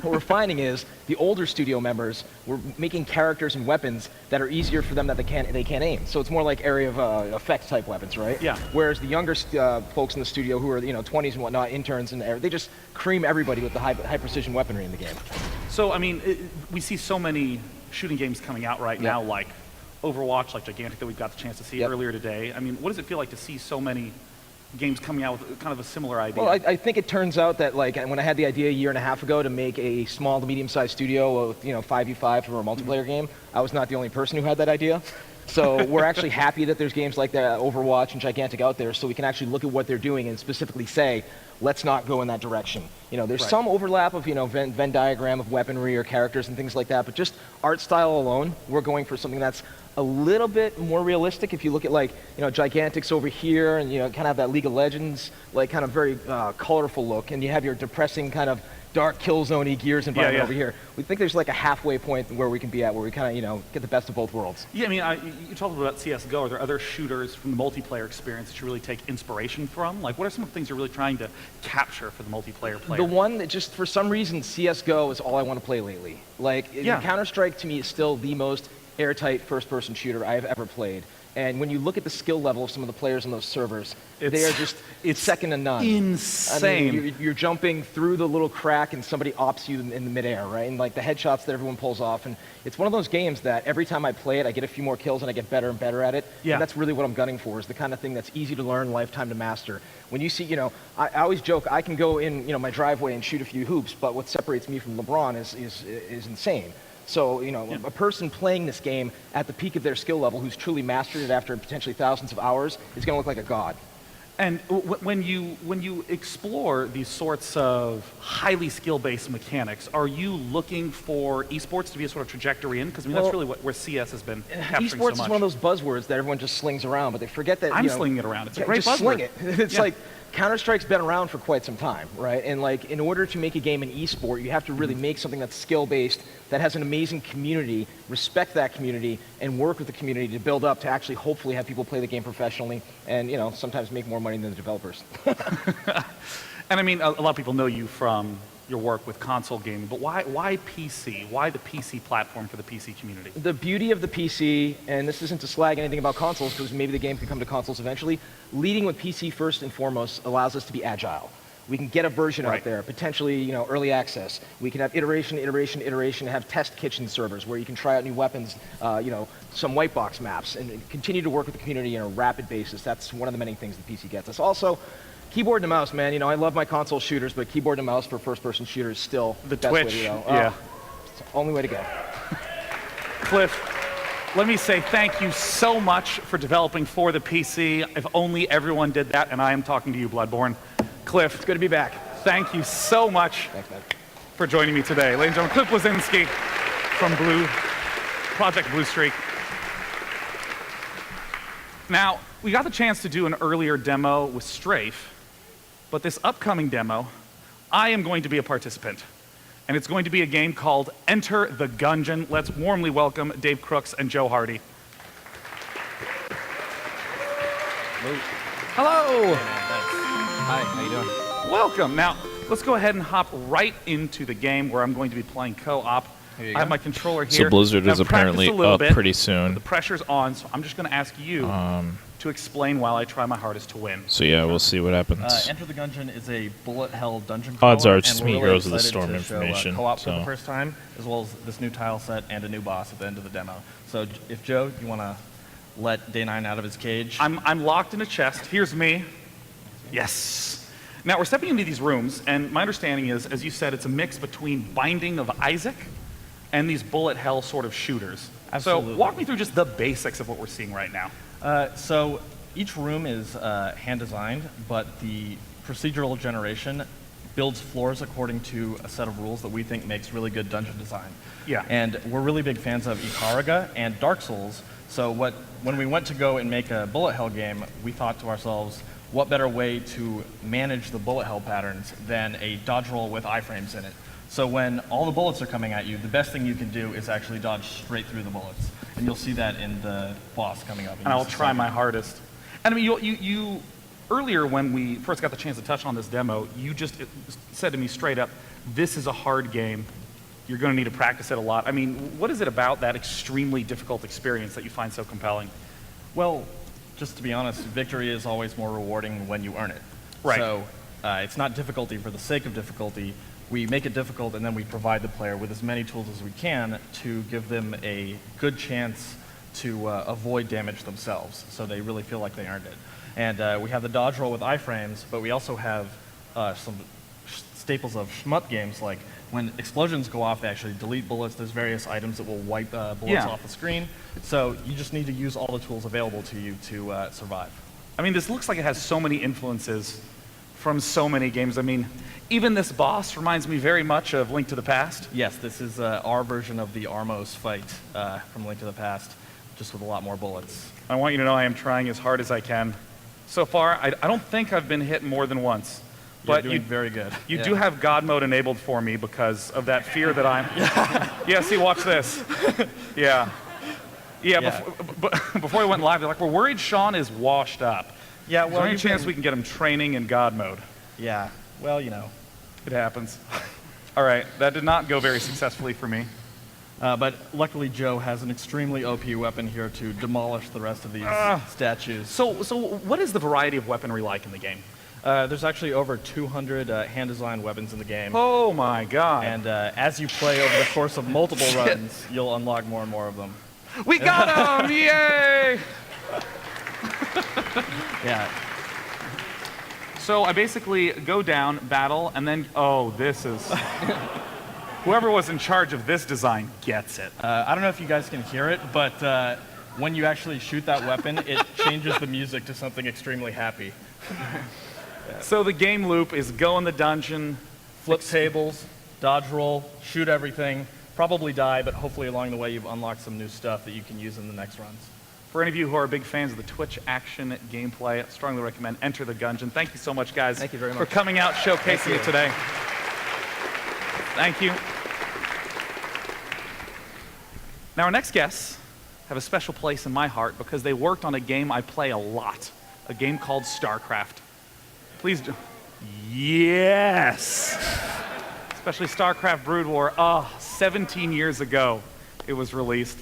what we're finding is the older studio members were making characters and weapons that are easier for them that they can't aim. So it's more like area of effects type weapons, right? Yeah. Whereas the younger folks in the studio who are, you know, 20s and whatnot, interns and they just cream everybody with the high precision weaponry in the game. So I mean, we see so many shooting games coming out right now, like Overwatch, like Gigantic, that we've got the chance to see earlier today. I mean, what does it feel like to see so many games coming out with kind of a similar idea? Well, I think it turns out that, like, when I had the idea a year and a half ago to make a small to medium-sized studio with, you know, 5v5 for a multiplayer game, I was not the only person who had that idea. So we're actually happy that there's games like that, Overwatch and Gigantic out there, so we can actually look at what they're doing and specifically say, let's not go in that direction. You know, there's some overlap of, you know, Venn diagram of weaponry or characters and things like that, but just art style alone, we're going for something that's a little bit more realistic. If you look at, like, you know, Gigantic's over here and, you know, kind of have that League of Legends, like, kind of very colorful look, and you have your depressing kind of dark Killzone-y Gears environment over here. We think there's like a halfway point where we can be at, where we kind of, you know, get the best of both worlds. Yeah, I mean, you talked about CSGO. Are there other shooters from the multiplayer experience that you really take inspiration from? Like, what are some of the things you're really trying to capture for the multiplayer player? The one that just, for some reason, CSGO is all I want to play lately. Like, Counter-Strike to me is still the most airtight first-person shooter I have ever played. And when you look at the skill level of some of the players on those servers, they are just second to none. Insane. I mean, you're jumping through the little crack and somebody ops you in the midair, right? And like the headshots that everyone pulls off. And it's one of those games that every time I play it, I get a few more kills and I get better and better at it. Yeah. And that's really what I'm gunning for, is the kind of thing that's easy to learn, lifetime to master. When you see, you know, I always joke, I can go in, you know, my driveway and shoot a few hoops, but what separates me from LeBron is insane. So, you know, a person playing this game at the peak of their skill level who's truly mastered it after potentially thousands of hours is going to look like a god. And when you explore these sorts of highly skill-based mechanics, are you looking for esports to be a sort of trajectory in? Because I mean, that's really where CS has been capturing so much. Esports is one of those buzzwords that everyone just slings around, but they forget that, I'm slinging it around. It's a great just buzzword. Sling it. It's like, Counter-Strike's been around for quite some time, right? And like, in order to make a game an esport, you have to really make something that's skill-based, that has an amazing community, respect that community, and work with the community to build up to actually hopefully have people play the game professionally and, you know, sometimes make more money than the developers. And I mean, a lot of people know you from your work with console gaming, but why PC? Why the PC platform for the PC community? The beauty of the PC, and this isn't to slag anything about consoles, because maybe the game can come to consoles eventually, leading with PC first and foremost allows us to be agile. We can get a version out there, potentially, early access. We can have iteration, have test kitchen servers where you can try out new weapons, some white box maps, and continue to work with the community on a rapid basis. That's one of the many things the PC gets us. Also, keyboard and mouse, man. I love my console shooters, but keyboard and mouse for first-person shooters is still the best way to go. Yeah. It's the only way to go. Cliff, let me say thank you so much for developing for the PC. If only everyone did that, and I am talking to you, Bloodborne. Cliff, it's good to be back. Thank you so much for joining me today. Ladies and gentlemen, Cliff Blazinski from Project Blue Streak. Now, we got the chance to do an earlier demo with Strafe, but this upcoming demo, I am going to be a participant. And it's going to be a game called Enter the Gungeon. Let's warmly welcome Dave Crooks and Joe Hardy. Hello. Hi, how you doing? Welcome. Now, let's go ahead and hop right into the game where I'm going to be playing co-op. I have my controller here. So Blizzard is apparently up pretty soon. The pressure's on, so I'm just going to ask you to explain while I try my hardest to win. So yeah, we'll see what happens. Enter the Gungeon is a bullet hell dungeon Odds crawler, are it's just me, Heroes of the Storm information. Co-op for the so. first time, as well as this new tile set and a new boss at the end of the demo. So if Joe, you want to let Day 9 out of his cage? I'm locked in a chest. Here's me. Yes. Now we're stepping into these rooms, and my understanding is, as you said, it's a mix between Binding of Isaac and these bullet hell sort of shooters. Absolutely. So walk me through just the basics of what we're seeing right now. So each room is hand designed, but the procedural generation builds floors according to a set of rules that we think makes really good dungeon design. Yeah. And we're really big fans of Ikaruga and Dark Souls. So when we went to go and make a bullet hell game, we thought to ourselves, what better way to manage the bullet hell patterns than a dodge roll with iframes in it? So when all the bullets are coming at you, the best thing you can do is actually dodge straight through the bullets. And you'll see that in the boss coming up. And I'll try my hardest. And I mean, you earlier when we first got the chance to touch on this demo, you just said to me straight up, this is a hard game. You're going to need to practice it a lot. I mean, what is it about that extremely difficult experience that you find so compelling? Well, just to be honest, victory is always more rewarding when you earn it. Right. So it's not difficulty for the sake of difficulty. We make it difficult, and then we provide the player with as many tools as we can to give them a good chance to avoid damage themselves, so they really feel like they earned it. And we have the dodge roll with iframes, but we also have some staples of shmup games, like when explosions go off, they actually delete bullets. There's various items that will wipe bullets off the screen. So you just need to use all the tools available to you to survive. I mean, this looks like it has so many influences from so many games. I mean, even this boss reminds me very much of Link to the Past. Yes, this is our version of the Armos fight from Link to the Past, just with a lot more bullets. I want you to know I am trying as hard as I can. So far, I don't think I've been hit more than once. But you're doing very good. You do have God mode enabled for me because of that fear that I'm... Yeah, see, watch this. Yeah. Before we went live, they're like, we're worried Sean is washed up. Yeah, Is there any chance we can get him training in God mode? Yeah, well, you know. It happens. All right, that did not go very successfully for me. But luckily, Joe has an extremely OP weapon here to demolish the rest of these statues. So what is the variety of weaponry like in the game? There's actually over 200 hand-designed weapons in the game. Oh my god. And as you play over the course of multiple runs, you'll unlock more and more of them. We got him! Yay! Yeah. So I basically go down, battle, and then, oh, this is... Whoever was in charge of this design gets it. I don't know if you guys can hear it, but when you actually shoot that weapon, it changes the music to something extremely happy. So the game loop is go in the dungeon, flip tables, dodge roll, shoot everything, probably die, but hopefully along the way you've unlocked some new stuff that you can use in the next runs. For any of you who are big fans of the Twitch action gameplay, I strongly recommend Enter the Gungeon. Thank you so much, guys. Thank you very much. For coming out, showcasing it today. Thank you. Now, our next guests have a special place in my heart because they worked on a game I play a lot, a game called StarCraft. Please do. Yes! especially StarCraft Brood War. Oh, 17 years ago it was released.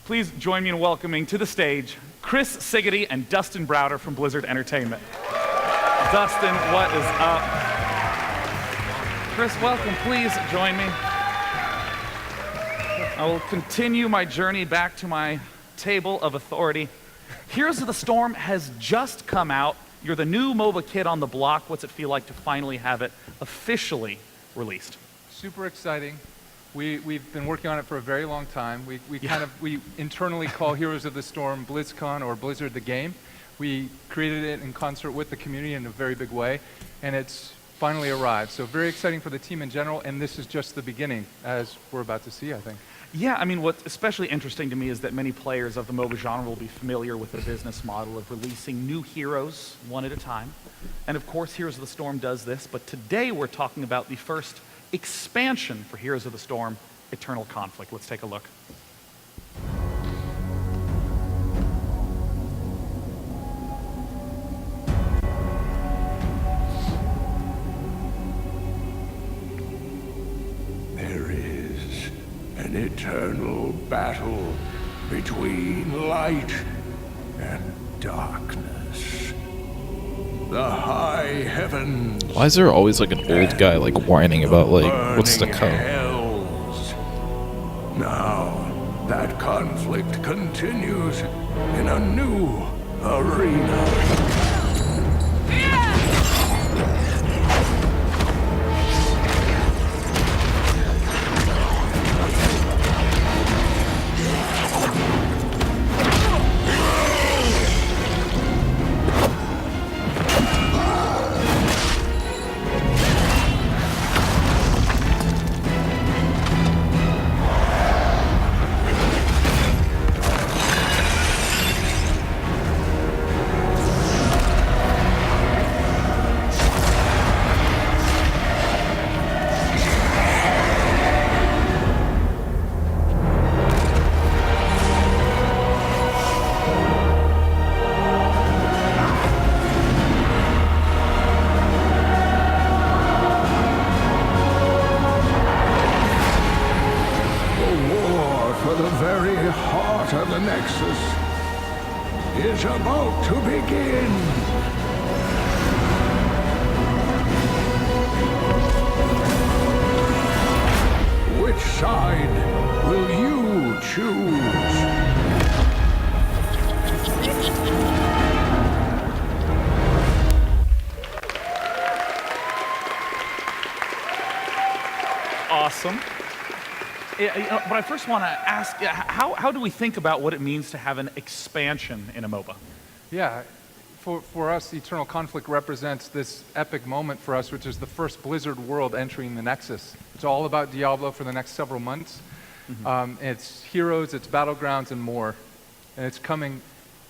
Please join me in welcoming to the stage Chris Siggety and Dustin Browder from Blizzard Entertainment. Dustin, what is up? Chris, welcome. Please join me. I will continue my journey back to my table of authority. Heroes of the Storm has just come out. You're the new MOBA kid on the block. What's it feel like to finally have it officially released? Super exciting. We've been working on it for a very long time. We internally call Heroes of the Storm BlizzCon or Blizzard the game. We created it in concert with the community in a very big way, and it's finally arrived. So very exciting for the team in general, and this is just the beginning, as we're about to see, I think. Yeah, I mean, what's especially interesting to me is that many players of the MOBA genre will be familiar with the business model of releasing new heroes one at a time. And of course, Heroes of the Storm does this, but today we're talking about the first expansion for Heroes of the Storm, Eternal Conflict. Let's take a look. There is an eternal battle between light and darkness. The high heavens. Why is there always like an old guy like whining about like what's to come? Hells. Now, that conflict continues in a new arena. Is about to begin. Which side will you choose? Awesome. But I first want to ask, how do we think about what it means to have an expansion in a MOBA? Yeah, for us, Eternal Conflict represents this epic moment for us, which is the first Blizzard world entering the Nexus. It's all about Diablo for the next several months. It's heroes, it's battlegrounds, and more. And it's coming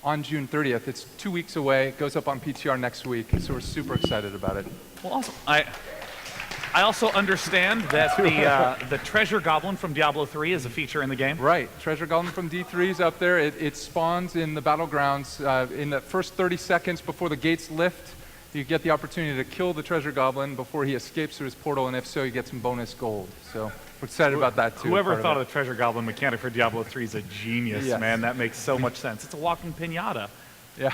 on June 30th. It's 2 weeks away. It goes up on PTR next week, so we're super excited about it. Well, awesome. I also understand that the Treasure Goblin from Diablo 3 is a feature in the game. Right. Treasure Goblin from D3 is up there. It spawns in the battlegrounds. In the first 30 seconds before the gates lift, you get the opportunity to kill the Treasure Goblin before he escapes through his portal, and if so, you get some bonus gold. So we're excited about that, too. Whoever thought of the Treasure Goblin mechanic for Diablo 3 is a genius, man. That makes so much sense. It's a walking piñata. Yeah.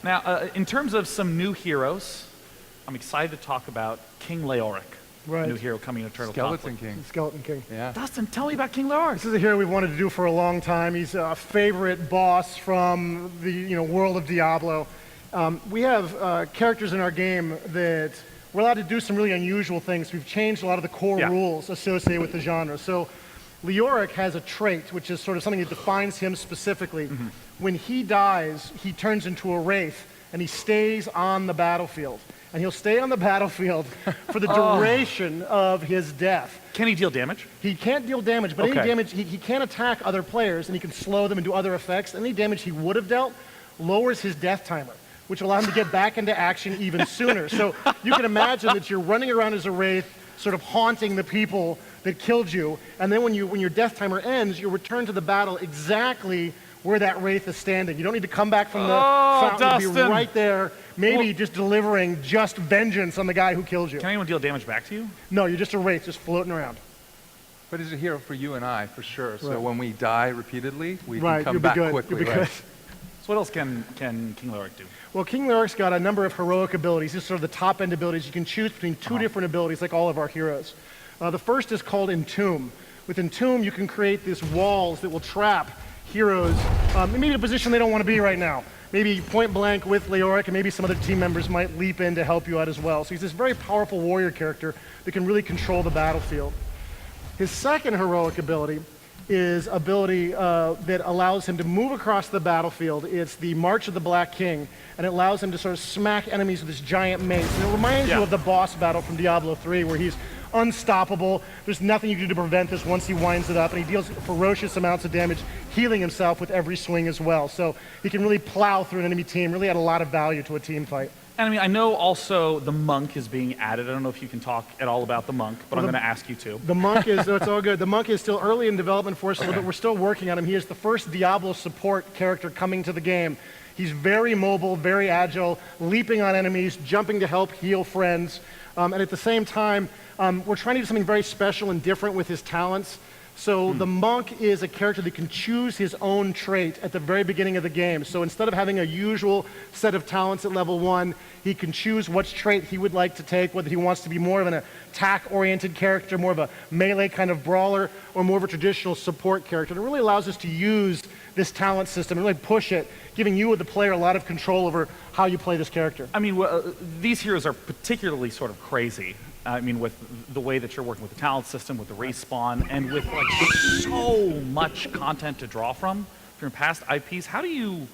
Now, in terms of some new heroes, I'm excited to talk about King Leoric. Right. New hero coming in Eternal Skeleton Conflict. King. Skeleton King. Yeah. Dustin, tell me about King Leoric. This is a hero we've wanted to do for a long time. He's a favorite boss from the world of Diablo. We have characters in our game that we're allowed to do some really unusual things. We've changed a lot of the core rules associated with the genre. So Leoric has a trait, which is sort of something that defines him specifically. When he dies, he turns into a wraith, and he stays on the battlefield. And he'll stay on the battlefield for the duration of his death. Can he deal damage? He can't deal damage, but any damage, he can attack other players, and he can slow them and do other effects. Any damage he would have dealt lowers his death timer, which will allow him to get back into action even sooner. So you can imagine that you're running around as a wraith, sort of haunting the people that killed you, and then when your death timer ends, you return to the battle exactly where that wraith is standing. You don't need to come back from the fountain. You'll be right there, maybe just delivering just vengeance on the guy who killed you. Can anyone deal damage back to you? No, you're just a wraith, just floating around. But he's a hero for you and I, for sure. So Right. when we die repeatedly, we Right, can come you'll be back good. quickly. You'll be right? good. So what else can King Leoric do? Well, King Leoric's got a number of heroic abilities. These are sort of the top end abilities. You can choose between two different abilities, like all of our heroes. The first is called Entomb. With Entomb, you can create these walls that will trap heroes maybe in a position they don't want to be right now. Maybe point blank with Leoric, and maybe some other team members might leap in to help you out as well. So he's this very powerful warrior character that can really control the battlefield. His second heroic ability is ability that allows him to move across the battlefield. It's the March of the Black King, and it allows him to sort of smack enemies with this giant mace. And it reminds you of the boss battle from Diablo 3, where he's unstoppable. There's nothing you can do to prevent this once he winds it up, and he deals ferocious amounts of damage, healing himself with every swing as well. So he can really plow through an enemy team, really add a lot of value to a team fight. And I mean, I know also the monk is being added. I don't know if you can talk at all about the monk, but Well, I'm going to ask you to. The monk is, no, it's all good. The monk is still early in development for us a little bit. We're still working on him. He is the first Diablo support character coming to the game. He's very mobile, very agile, leaping on enemies, jumping to help heal friends. And at the same time, we're trying to do something very special and different with his talents. So the monk is a character that can choose his own trait at the very beginning of the game. So instead of having a usual set of talents at level 1, he can choose which trait he would like to take, whether he wants to be more of an attack-oriented character, more of a melee kind of brawler, or more of a traditional support character. And it really allows us to use this talent system and really push it, giving you, the player, a lot of control over how you play this character. I mean, these heroes are particularly sort of crazy. I mean, with the way that you're working with the talent system, with the respawn, and with like so much content to draw from your past IPs, how do you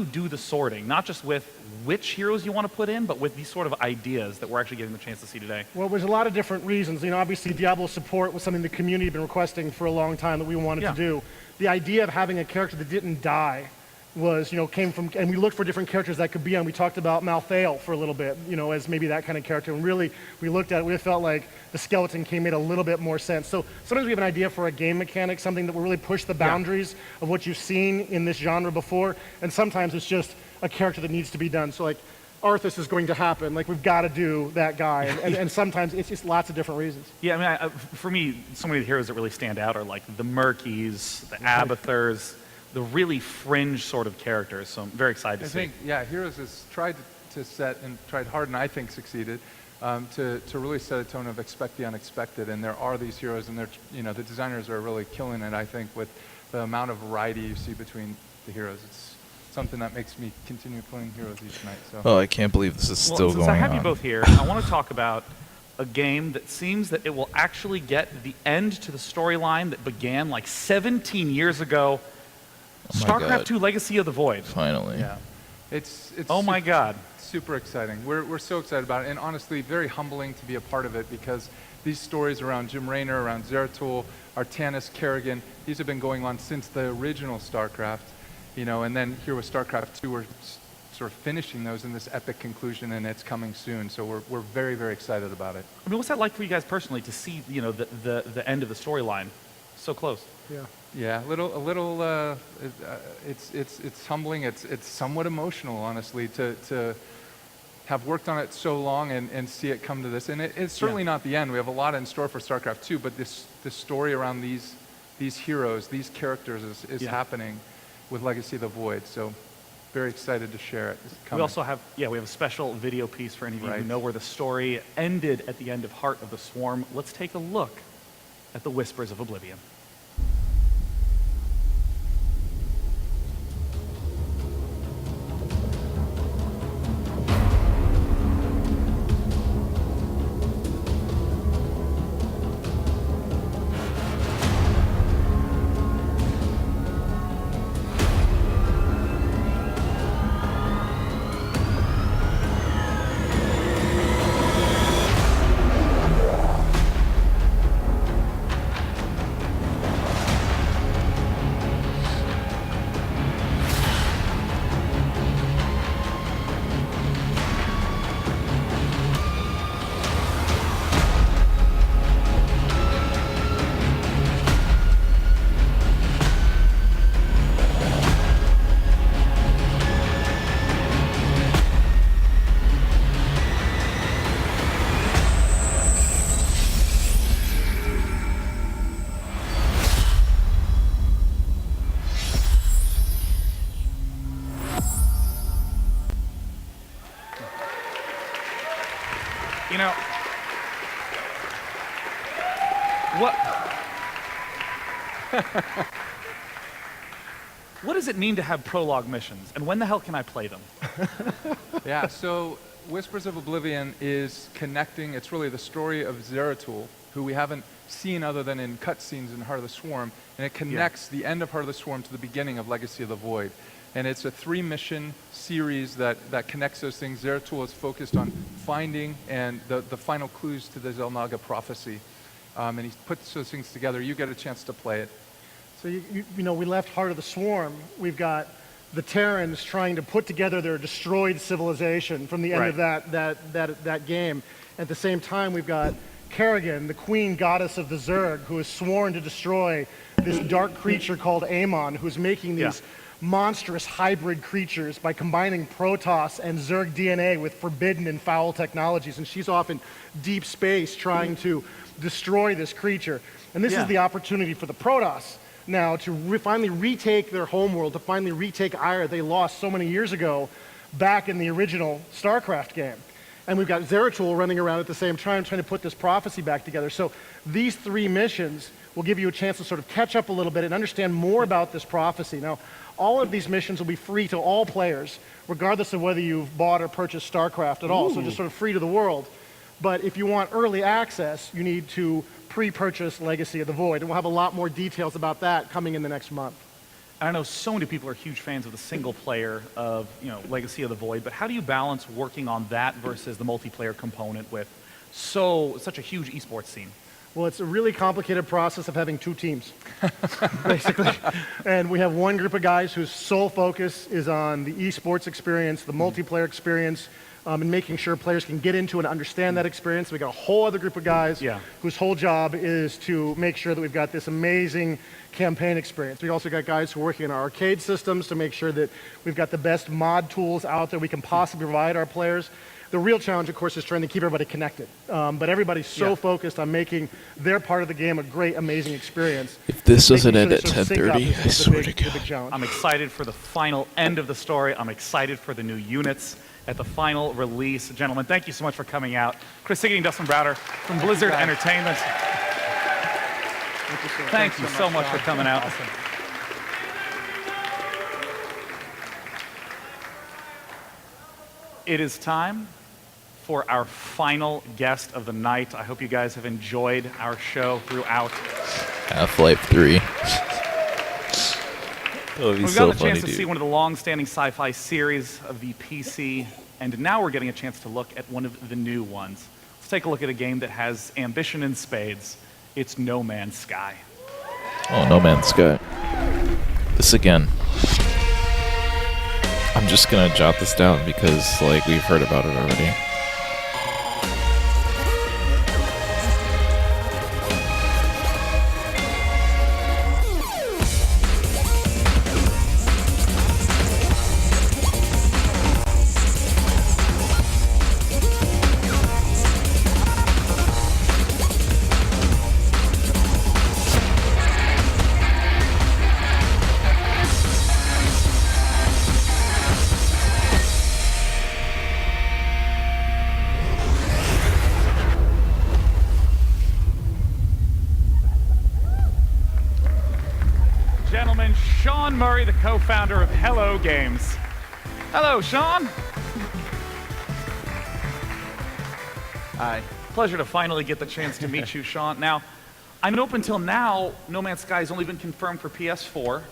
do the sorting? Not just with which heroes you want to put in, but with these sort of ideas that we're actually getting the chance to see today. Well, there's a lot of different reasons. You know, obviously Diablo support was something the community had been requesting for a long time that we wanted to do. The idea of having a character that didn't die was, came from, and we looked for different characters that could be on. We talked about Malthael for a little bit, as maybe that kind of character. And really, we looked at it, we felt like the Skeleton King made a little bit more sense. So sometimes we have an idea for a game mechanic, something that will really push the boundaries of what you've seen in this genre before. And sometimes it's just a character that needs to be done. So like, Arthas is going to happen. Like, we've got to do that guy. And sometimes it's just lots of different reasons. Yeah, I mean, for me, so many of the heroes that really stand out are like the Murkies, the Abathurs, the really fringe sort of characters. So I'm very excited to see. I think, Heroes has tried to set, and tried hard, and I think succeeded, to really set a tone of expect the unexpected. And there are these heroes, and they're, the designers are really killing it, I think, with the amount of variety you see between the heroes. It's something that makes me continue playing Heroes each night. So. Oh, I can't believe this is still going on. Since I have you both here, I want to talk about a game that seems that it will actually get the end to the storyline that began like 17 years ago. Oh my StarCraft God. II Legacy of the Void. Finally. Yeah. It's oh my God. Super exciting. We're so excited about it, and honestly, very humbling to be a part of it, because these stories around Jim Raynor, around Zeratul, Artanis, Kerrigan, these have been going on since the original StarCraft, and then here with StarCraft II, we're sort of finishing those in this epic conclusion, and it's coming soon. So we're very, very excited about it. I mean, what's that like for you guys personally to see, the end of the storyline so close? Yeah. Yeah, it's humbling. It's somewhat emotional, honestly, to have worked on it so long and see it come to this. And it's certainly not the end. We have a lot in store for StarCraft II, but this story around these heroes, these characters is happening with Legacy of the Void. So very excited to share it. We also have, we have a special video piece for any of you who know where the story ended at the end of Heart of the Swarm. Let's take a look at the Whispers of Oblivion. You know, what? What does it mean to have prologue missions, and when the hell can I play them? Yeah, so Whispers of Oblivion is connecting, it's really the story of Zeratul, who we haven't seen other than in cutscenes in Heart of the Swarm, and it connects the end of Heart of the Swarm to the beginning of Legacy of the Void. And it's a 3-mission series that connects those things. Zeratul is focused on finding and the final clues to the Xel'Naga prophecy. And he puts those things together. You get a chance to play it. So, you know, we left Heart of the Swarm. We've got the Terrans trying to put together their destroyed civilization from the end of that game. At the same time, we've got Kerrigan, the queen goddess of the Zerg, who is sworn to destroy this dark creature called Amon, who's making these monstrous hybrid creatures by combining Protoss and Zerg DNA with forbidden and foul technologies. And she's off in deep space trying to destroy this creature. And this is the opportunity for the Protoss now to finally retake their homeworld, to finally retake Ire they lost so many years ago back in the original StarCraft game. And we've got Zeratul running around at the same time trying to put this prophecy back together. So these 3 missions will give you a chance to sort of catch up a little bit and understand more about this prophecy. Now, all of these missions will be free to all players, regardless of whether you've bought or purchased StarCraft at all. So just sort of free to the world. But if you want early access, you need to pre-purchase Legacy of the Void. And we'll have a lot more details about that coming in the next month. I know so many people are huge fans of the single player of, you know, Legacy of the Void, but how do you balance working on that versus the multiplayer component with such a huge esports scene? Well, it's a really complicated process of having 2 teams, basically. And we have one group of guys whose sole focus is on the esports experience, the multiplayer experience, and making sure players can get into and understand that experience. We got a whole other group of guys whose whole job is to make sure that we've got this amazing campaign experience. We also got guys who are working on our arcade systems to make sure that we've got the best mod tools out there we can possibly provide our players. The real challenge, of course, is trying to keep everybody connected. But everybody's so focused on making their part of the game a great, amazing experience. If this doesn't end at 10:30, I swear to God. I'm excited for the final end of the story. I'm excited for the new units at the final release. Gentlemen, thank you so much for coming out. Chris Siggety and Dustin Browder from Blizzard Entertainment. Thank you so much for coming out. It is time for our final guest of the night. I hope you guys have enjoyed our show throughout. Half-Life 3. We've gotten a chance to see one of the long-standing sci-fi series of the PC, and now we're getting a chance to look at one of the new ones. Let's take a look at a game that has ambition in spades. It's No Man's Sky. Oh, No Man's Sky. This again. I'm just gonna jot this down because, like, we've heard about it already. Gentlemen, Sean Murray, the co-founder of Hello Games. Hello, Sean. Hi. Pleasure to finally get the chance to meet you, Sean. Now, I know up until now, No Man's Sky has only been confirmed for PS4.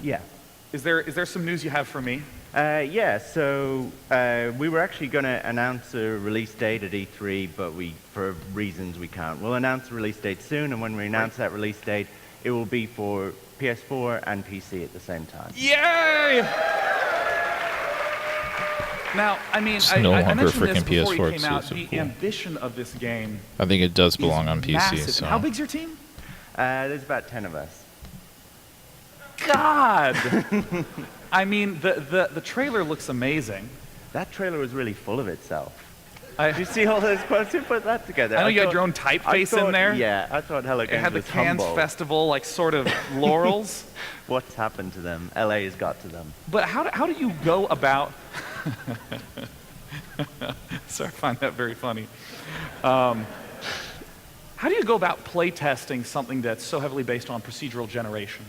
Yeah. Is there some news you have for me? Yeah, so we were actually going to announce a release date at E3, but for reasons we can't. We'll announce the release date soon, and when we announce that release date, it will be for PS4 and PC at the same time. Yay! Now, I mean, It's no I longer mentioned this frickin' before PS4 you came out. exclusive. The ambition of this game. I think it does belong on PC. Massive. So. How big's your team? There's about 10 of us. God! I mean, the trailer looks amazing. That trailer was really full of itself. Did you see all those quotes? Who put that together? I know you had your own typeface in there. Yeah, I thought Hello Games It had the was Cannes humble. Festival, like, sort of laurels. What's happened to them? LA has got to them. But how do you go about... So I find that very funny. How do you go about playtesting something that's so heavily based on procedural generation?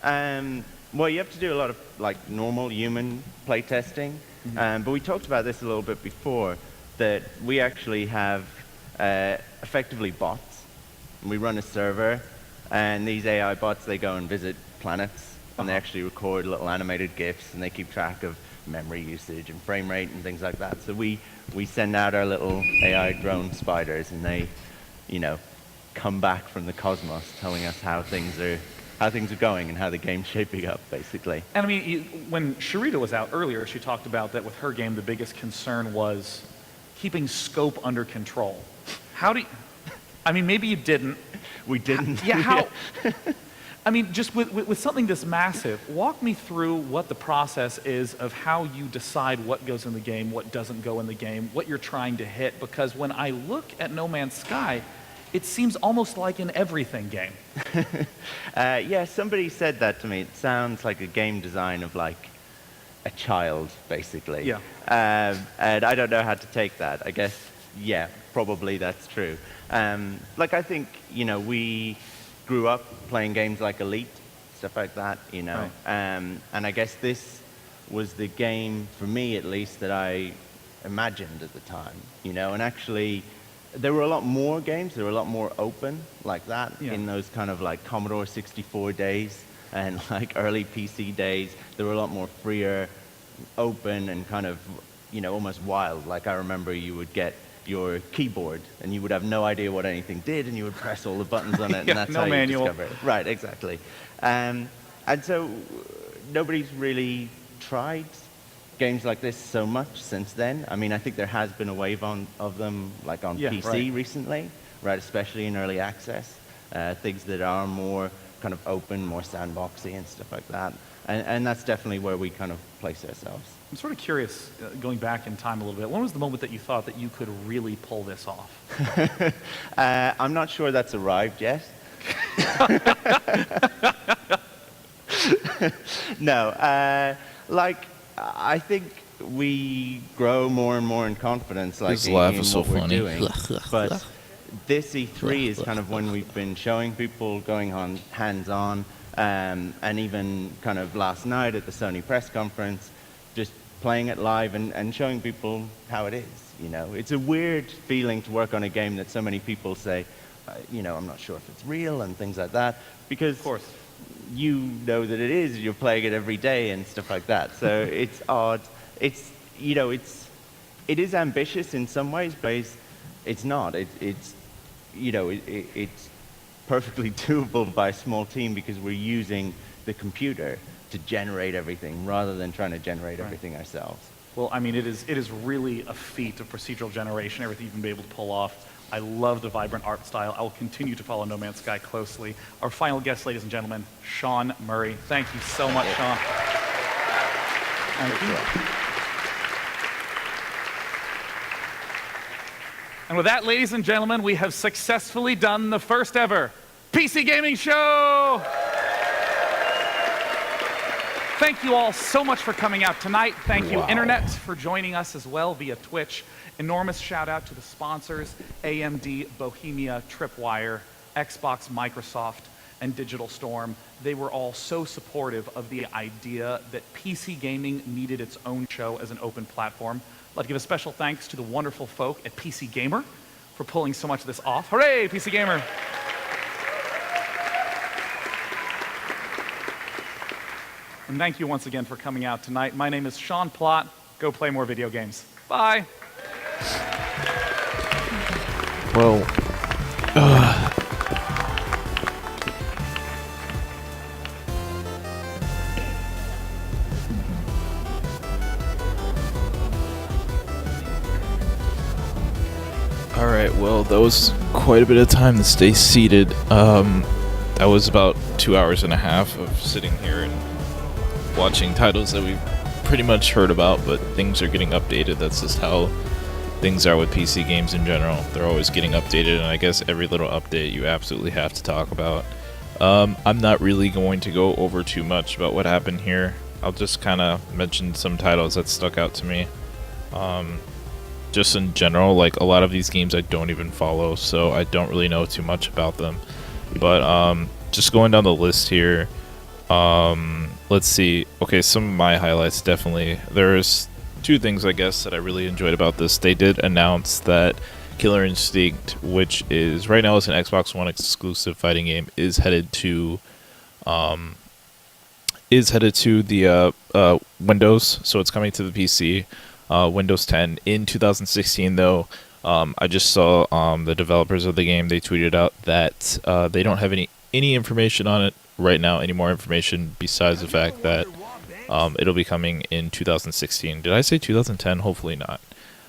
Well, you have to do a lot of like normal human playtesting, but we talked about this a little bit before, that we actually have effectively bots. We run a server, and these AI bots, they go and visit planets, and they actually record little animated GIFs, and they keep track of memory usage and frame rate and things like that. So we send out our little AI drone spiders, and they, you know, come back from the cosmos telling us how things are going and how the game's shaping up, basically. And I mean, when Sharita was out earlier, she talked about that with her game, the biggest concern was keeping scope under control. How do you, I mean, maybe you didn't. We didn't. Yeah, how? I mean, just with something this massive, walk me through what the process is of how you decide what goes in the game, what doesn't go in the game, what you're trying to hit. Because when I look at No Man's Sky, it seems almost like an everything game. Yeah, somebody said that to me. It sounds like a game design of like a child, basically. Yeah. And I don't know how to take that. I guess, yeah, probably that's true. Like I think, you know, we grew up playing games like Elite, stuff like that, you know. Right. And I guess this was the game, for me at least, that I imagined at the time, you know. And actually, there were a lot more games, they were a lot more open like that in those kind of like Commodore 64 days and like early PC days. There were a lot more freer, open, and kind of, you know, almost wild. Like I remember you would get your keyboard and you would have no idea what anything did, and you would press all the buttons on it, and that's how you discover it. Right, exactly. And so nobody's really tried games like this so much since then. I mean, I think there has been a wave of them, like on PC recently, right? Especially in early access, things that are more kind of open, more sandboxy and stuff like that. And that's definitely where we kind of place ourselves. I'm sort of curious, going back in time a little bit, when was the moment that you thought that you could really pull this off? I'm not sure that's arrived yet. No, like, I think we grow more and more in confidence, like His laugh in is so what we're funny. doing. But this E3 is kind of when we've been showing people, going on hands-on, and even kind of last night at the Sony press conference, just playing it live and showing people how it is. You know, it's a weird feeling to work on a game that so many people say, you know, I'm not sure if it's real and things like that, because of course you know that it is. You're playing it every day and stuff like that. So it's odd. It's, you know, it is ambitious in some ways, but it's not. It's you know, it's perfectly doable by a small team because we're using the computer to generate everything rather than trying to generate everything ourselves. Well, I mean, it is really a feat of procedural generation, everything you've been able to pull off. I love the vibrant art style. I will continue to follow No Man's Sky closely. Our final guest, ladies and gentlemen, Sean Murray. Thank you so much, Sean. Thank you. And with that, ladies and gentlemen, we have successfully done the first ever PC Gaming Show! Thank you all so much for coming out tonight. Thank you, Internet, for joining us as well via Twitch. Enormous shout out to the sponsors, AMD, Bohemia, Tripwire, Xbox, Microsoft, and Digital Storm. They were all so supportive of the idea that PC gaming needed its own show as an open platform. I'd like to give a special thanks to the wonderful folk at PC Gamer for pulling so much of this off. Hooray, PC Gamer! And thank you once again for coming out tonight. My name is Sean Plott. Go play more video games. Bye. Well, all right, well, that was quite a bit of time to stay seated. That was about 2 hours and a half of sitting here and watching titles that we've pretty much heard about, but things are getting updated. That's just how things are with PC games in general. They're always getting updated, and I guess every little update you absolutely have to talk about. I'm not really going to go over too much about what happened here. I'll just kind of mention some titles that stuck out to me. just in general, like a lot of these games I don't even follow, so I don't really know too much about them. But just going down the list here, let's see. Okay, some of my highlights definitely. There's two things I guess that I really enjoyed about this. They did announce that Killer Instinct, which is right now is an Xbox One exclusive fighting game, is headed to the Windows, so it's coming to the PC, Windows 10 in 2016. Though I just saw the developers of the game, they tweeted out that they don't have any information on it right now, any more information besides the fact that it'll be coming in 2016. Did I say 2010? Hopefully not.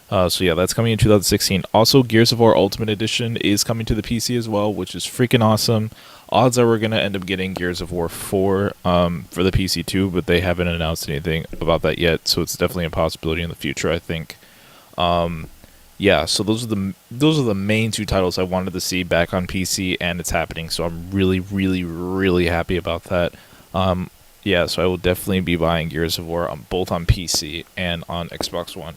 So yeah, that's coming in 2016. Also, Gears of War Ultimate Edition is coming to the PC as well, which is freaking awesome. Odds are we're going to end up getting Gears of War 4 for the PC too, but they haven't announced anything about that yet, so it's definitely a possibility in the future, I think. Yeah, so those are the main two titles I wanted to see back on PC, and it's happening, so I'm really, really, really happy about that. Yeah, so I will definitely be buying Gears of War both on PC and on Xbox One.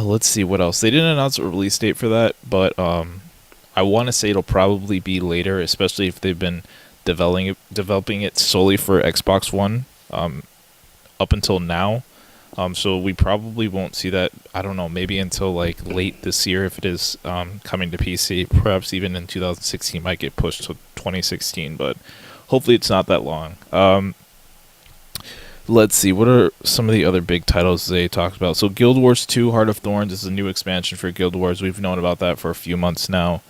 Let's see what else. They didn't announce a release date for that, but I want to say it'll probably be later, especially if they've been developing it solely for Xbox One up until now. So we probably won't see that, I don't know, maybe until like late this year if it is coming to PC. Perhaps even in 2016 might get pushed to 2016, but hopefully it's not that long. Let's see, what are some of the other big titles they talked about? So Guild Wars 2 Heart of Thorns is a new expansion for Guild Wars. We've known about that for a few months now.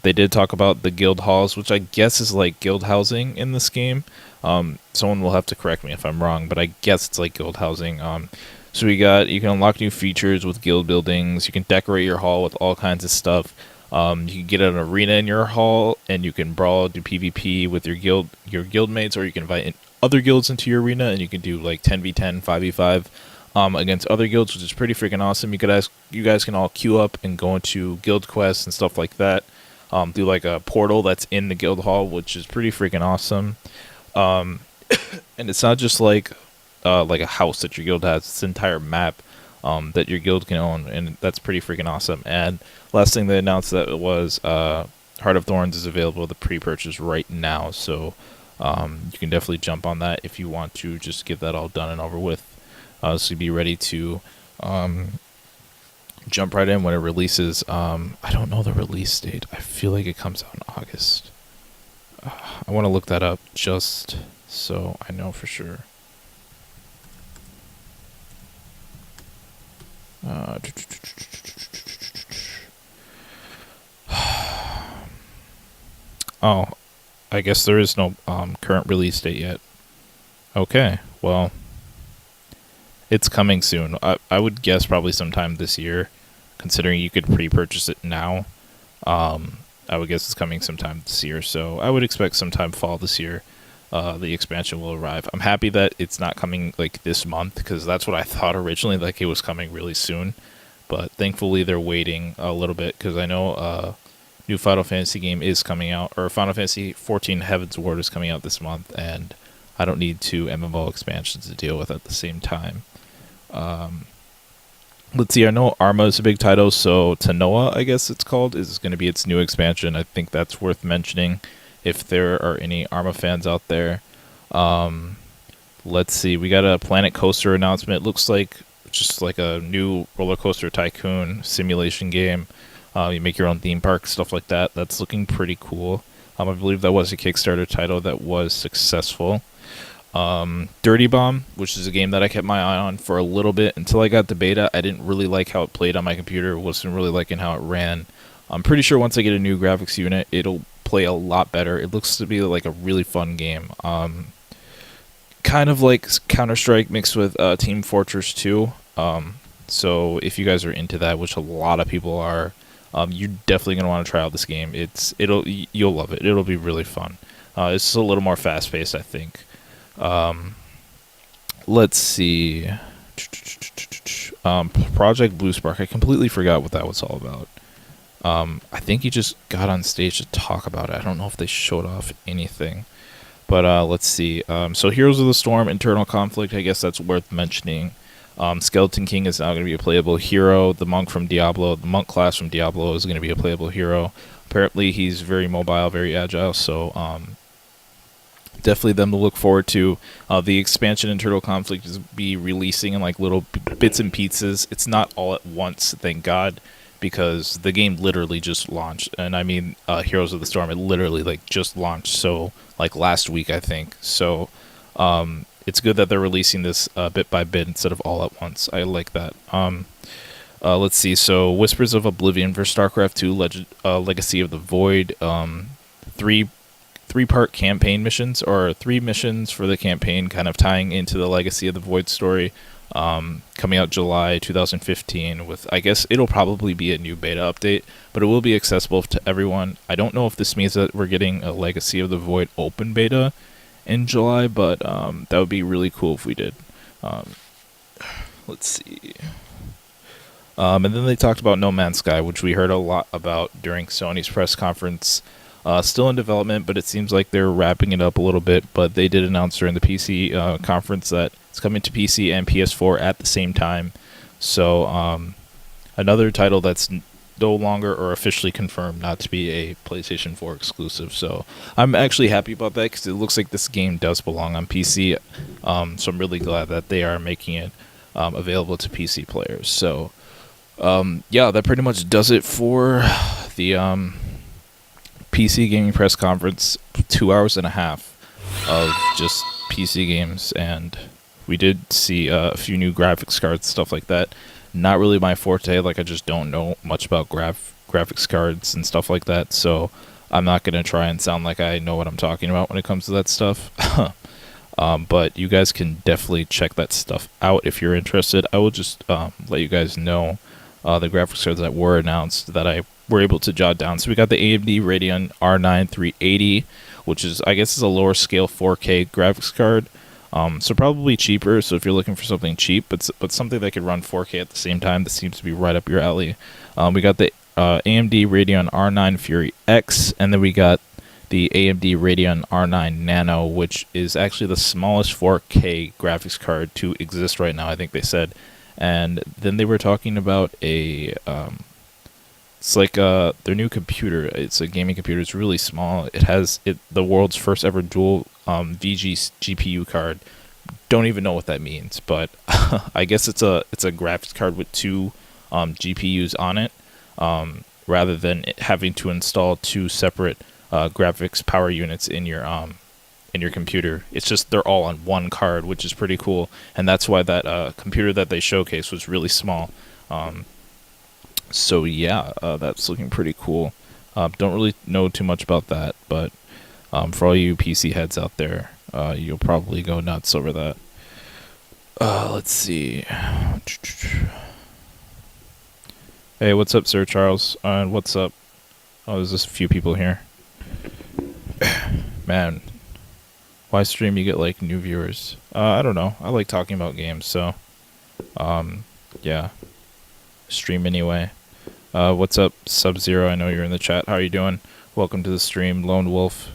They did talk about the guild halls, which I guess is like guild housing in this game. Someone will have to correct me if I'm wrong, but I guess it's like guild housing. So you can unlock new features with guild buildings. You can decorate your hall with all kinds of stuff. You can get an arena in your hall, and you can brawl, do PvP with your guild mates, or you can invite other guilds into your arena, and you can do like 10v10, 5v5 against other guilds, which is pretty freaking awesome. You guys can all queue up and go into guild quests and stuff like that. Do like a portal that's in the guild hall, which is pretty freaking awesome. And it's not just like a house that your guild has; it's an entire map that your guild can own, and that's pretty freaking awesome. And last thing they announced that it was Heart of Thorns is available with the pre-purchase right now, so you can definitely jump on that if you want to just get that all done and over with. So be ready to jump right in when it releases. I don't know the release date. I feel like it comes out in August. I want to look that up just so I know for sure. Oh, I guess there is no current release date yet. Okay, well, it's coming soon. I would guess probably sometime this year, considering you could pre-purchase it now. I would guess it's coming sometime this year, so I would expect sometime fall this year the expansion will arrive. I'm happy that it's not coming like this month, because that's what I thought originally, like it was coming really soon. But thankfully they're waiting a little bit, because I know new Final Fantasy game is coming out, or Final Fantasy 14 Heaven's Ward is coming out this month, and I don't need 2 MMO expansions to deal with at the same time. Let's see, I know Arma is a big title, so Tanoa, I guess it's called, is going to be its new expansion. I think that's worth mentioning if there are any Arma fans out there. Let's see, we got a Planet Coaster announcement. It looks like just like a new roller coaster tycoon simulation game. You make your own theme park, stuff like that. That's looking pretty cool. I believe that was a Kickstarter title that was successful. Dirty Bomb, which is a game that I kept my eye on for a little bit until I got the beta. I didn't really like how it played on my computer. Wasn't really liking how it ran. I'm pretty sure once I get a new graphics unit, it'll play a lot better. It looks to be like a really fun game. Kind of like Counter-Strike mixed with Team Fortress 2. So if you guys are into that, which a lot of people are, you're definitely going to want to try out this game. You'll love it. It'll be really fun. It's just a little more fast-paced, I think. Let's see. Project Blue Spark. I completely forgot what that was all about. I think he just got on stage to talk about it. I don't know if they showed off anything. But let's see. So Heroes of the Storm, Internal Conflict, I guess that's worth mentioning. Skeleton King is now going to be a playable hero. The monk class from Diablo is going to be a playable hero. Apparently, he's very mobile, very agile, so definitely them to look forward to. The expansion in Turtle Conflict is be releasing in like little bits and pieces. It's not all at once, thank God, because the game literally just launched. And I mean, Heroes of the Storm, it literally like just launched, so like last week, I think. So it's good that they're releasing this bit by bit instead of all at once. I like that. Let's see. So Whispers of Oblivion for StarCraft 2 Legacy of the Void. Three-part campaign missions, or 3 missions for the campaign, kind of tying into the Legacy of the Void story. Coming out July 2015 with, I guess it'll probably be a new beta update, but it will be accessible to everyone. I don't know if this means that we're getting a Legacy of the Void open beta in July, but that would be really cool if we did. Let's see. And then they talked about No Man's Sky, which we heard a lot about during Sony's press conference. Still in development, but it seems like they're wrapping it up a little bit. But they did announce during the PC conference that it's coming to PC and PS4 at the same time. So another title that's no longer or officially confirmed not to be a PlayStation 4 exclusive. So I'm actually happy about that because it looks like this game does belong on PC. So I'm really glad that they are making it available to PC players. So yeah, that pretty much does it for the PC gaming press conference. 2 hours and a half of just PC games, and we did see a few new graphics cards, stuff like that. Not really my forte, like I just don't know much about graphics cards and stuff like that, so I'm not going to try and sound like I know what I'm talking about when it comes to that stuff. But you guys can definitely check that stuff out if you're interested. I will just let you guys know the graphics cards that were announced that I were able to jot down. So we got the AMD Radeon R9 380, which is, I guess, is a lower scale 4K graphics card. So probably cheaper. So if you're looking for something cheap, but something that could run 4K at the same time, this seems to be right up your alley. We got the AMD Radeon R9 Fury X, and then we got the AMD Radeon R9 Nano, which is actually the smallest 4K graphics card to exist right now, I think they said. And then they were talking about a it's like their new computer. It's a gaming computer. It's really small. It has the world's first ever dual VG GPU card. Don't even know what that means, but I guess it's a graphics card with 2 GPUs on it, rather than having to install 2 separate graphics power units in your computer. It's just they're all on one card, which is pretty cool, and that's why that computer that they showcased was really small. So yeah, that's looking pretty cool. Don't really know too much about that, but for all you PC heads out there, you'll probably go nuts over that. Let's see. Hey, what's up, Sir Charles? And what's up? Oh, there's just a few people here. Man, why stream you get like new viewers? I don't know. I like talking about games, so yeah. Stream anyway. What's up, Sub-Zero? I know you're in the chat. How are you doing? Welcome to the stream, Lone Wolf.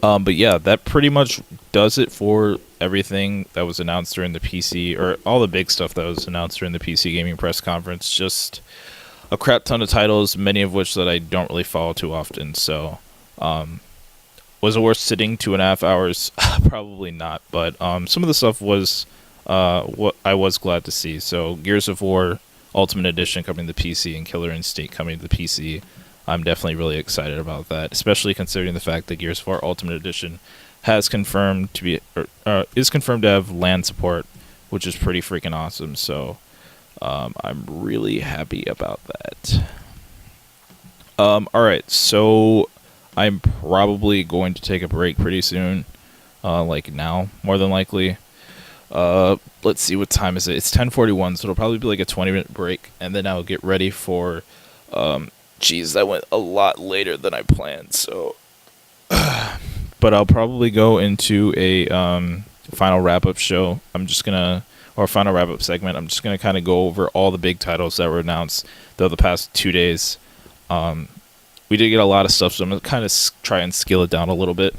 But yeah, that pretty much does it for everything that was announced during the PC, or all the big stuff that was announced during the PC gaming press conference. Just a crap ton of titles, many of which that I don't really follow too often. So, was it worth sitting 2.5 hours? Probably not. But some of the stuff was what I was glad to see. So Gears of War Ultimate Edition coming to PC and Killer Instinct coming to the PC. I'm definitely really excited about that, especially considering the fact that Gears of War Ultimate Edition has confirmed to be, is confirmed to have LAN support, which is pretty freaking awesome. So I'm really happy about that. All right, so I'm probably going to take a break pretty soon, like now, more than likely. Let's see, what time is it? It's 10:41, so it'll probably be like a 20-minute break, and then I'll get ready for, geez, that went a lot later than I planned, so, but I'll probably go into a, final wrap-up show. Or final wrap-up segment. I'm just gonna kind of go over all the big titles that were announced the past 2 days. We did get a lot of stuff, so I'm gonna kind of try and scale it down a little bit.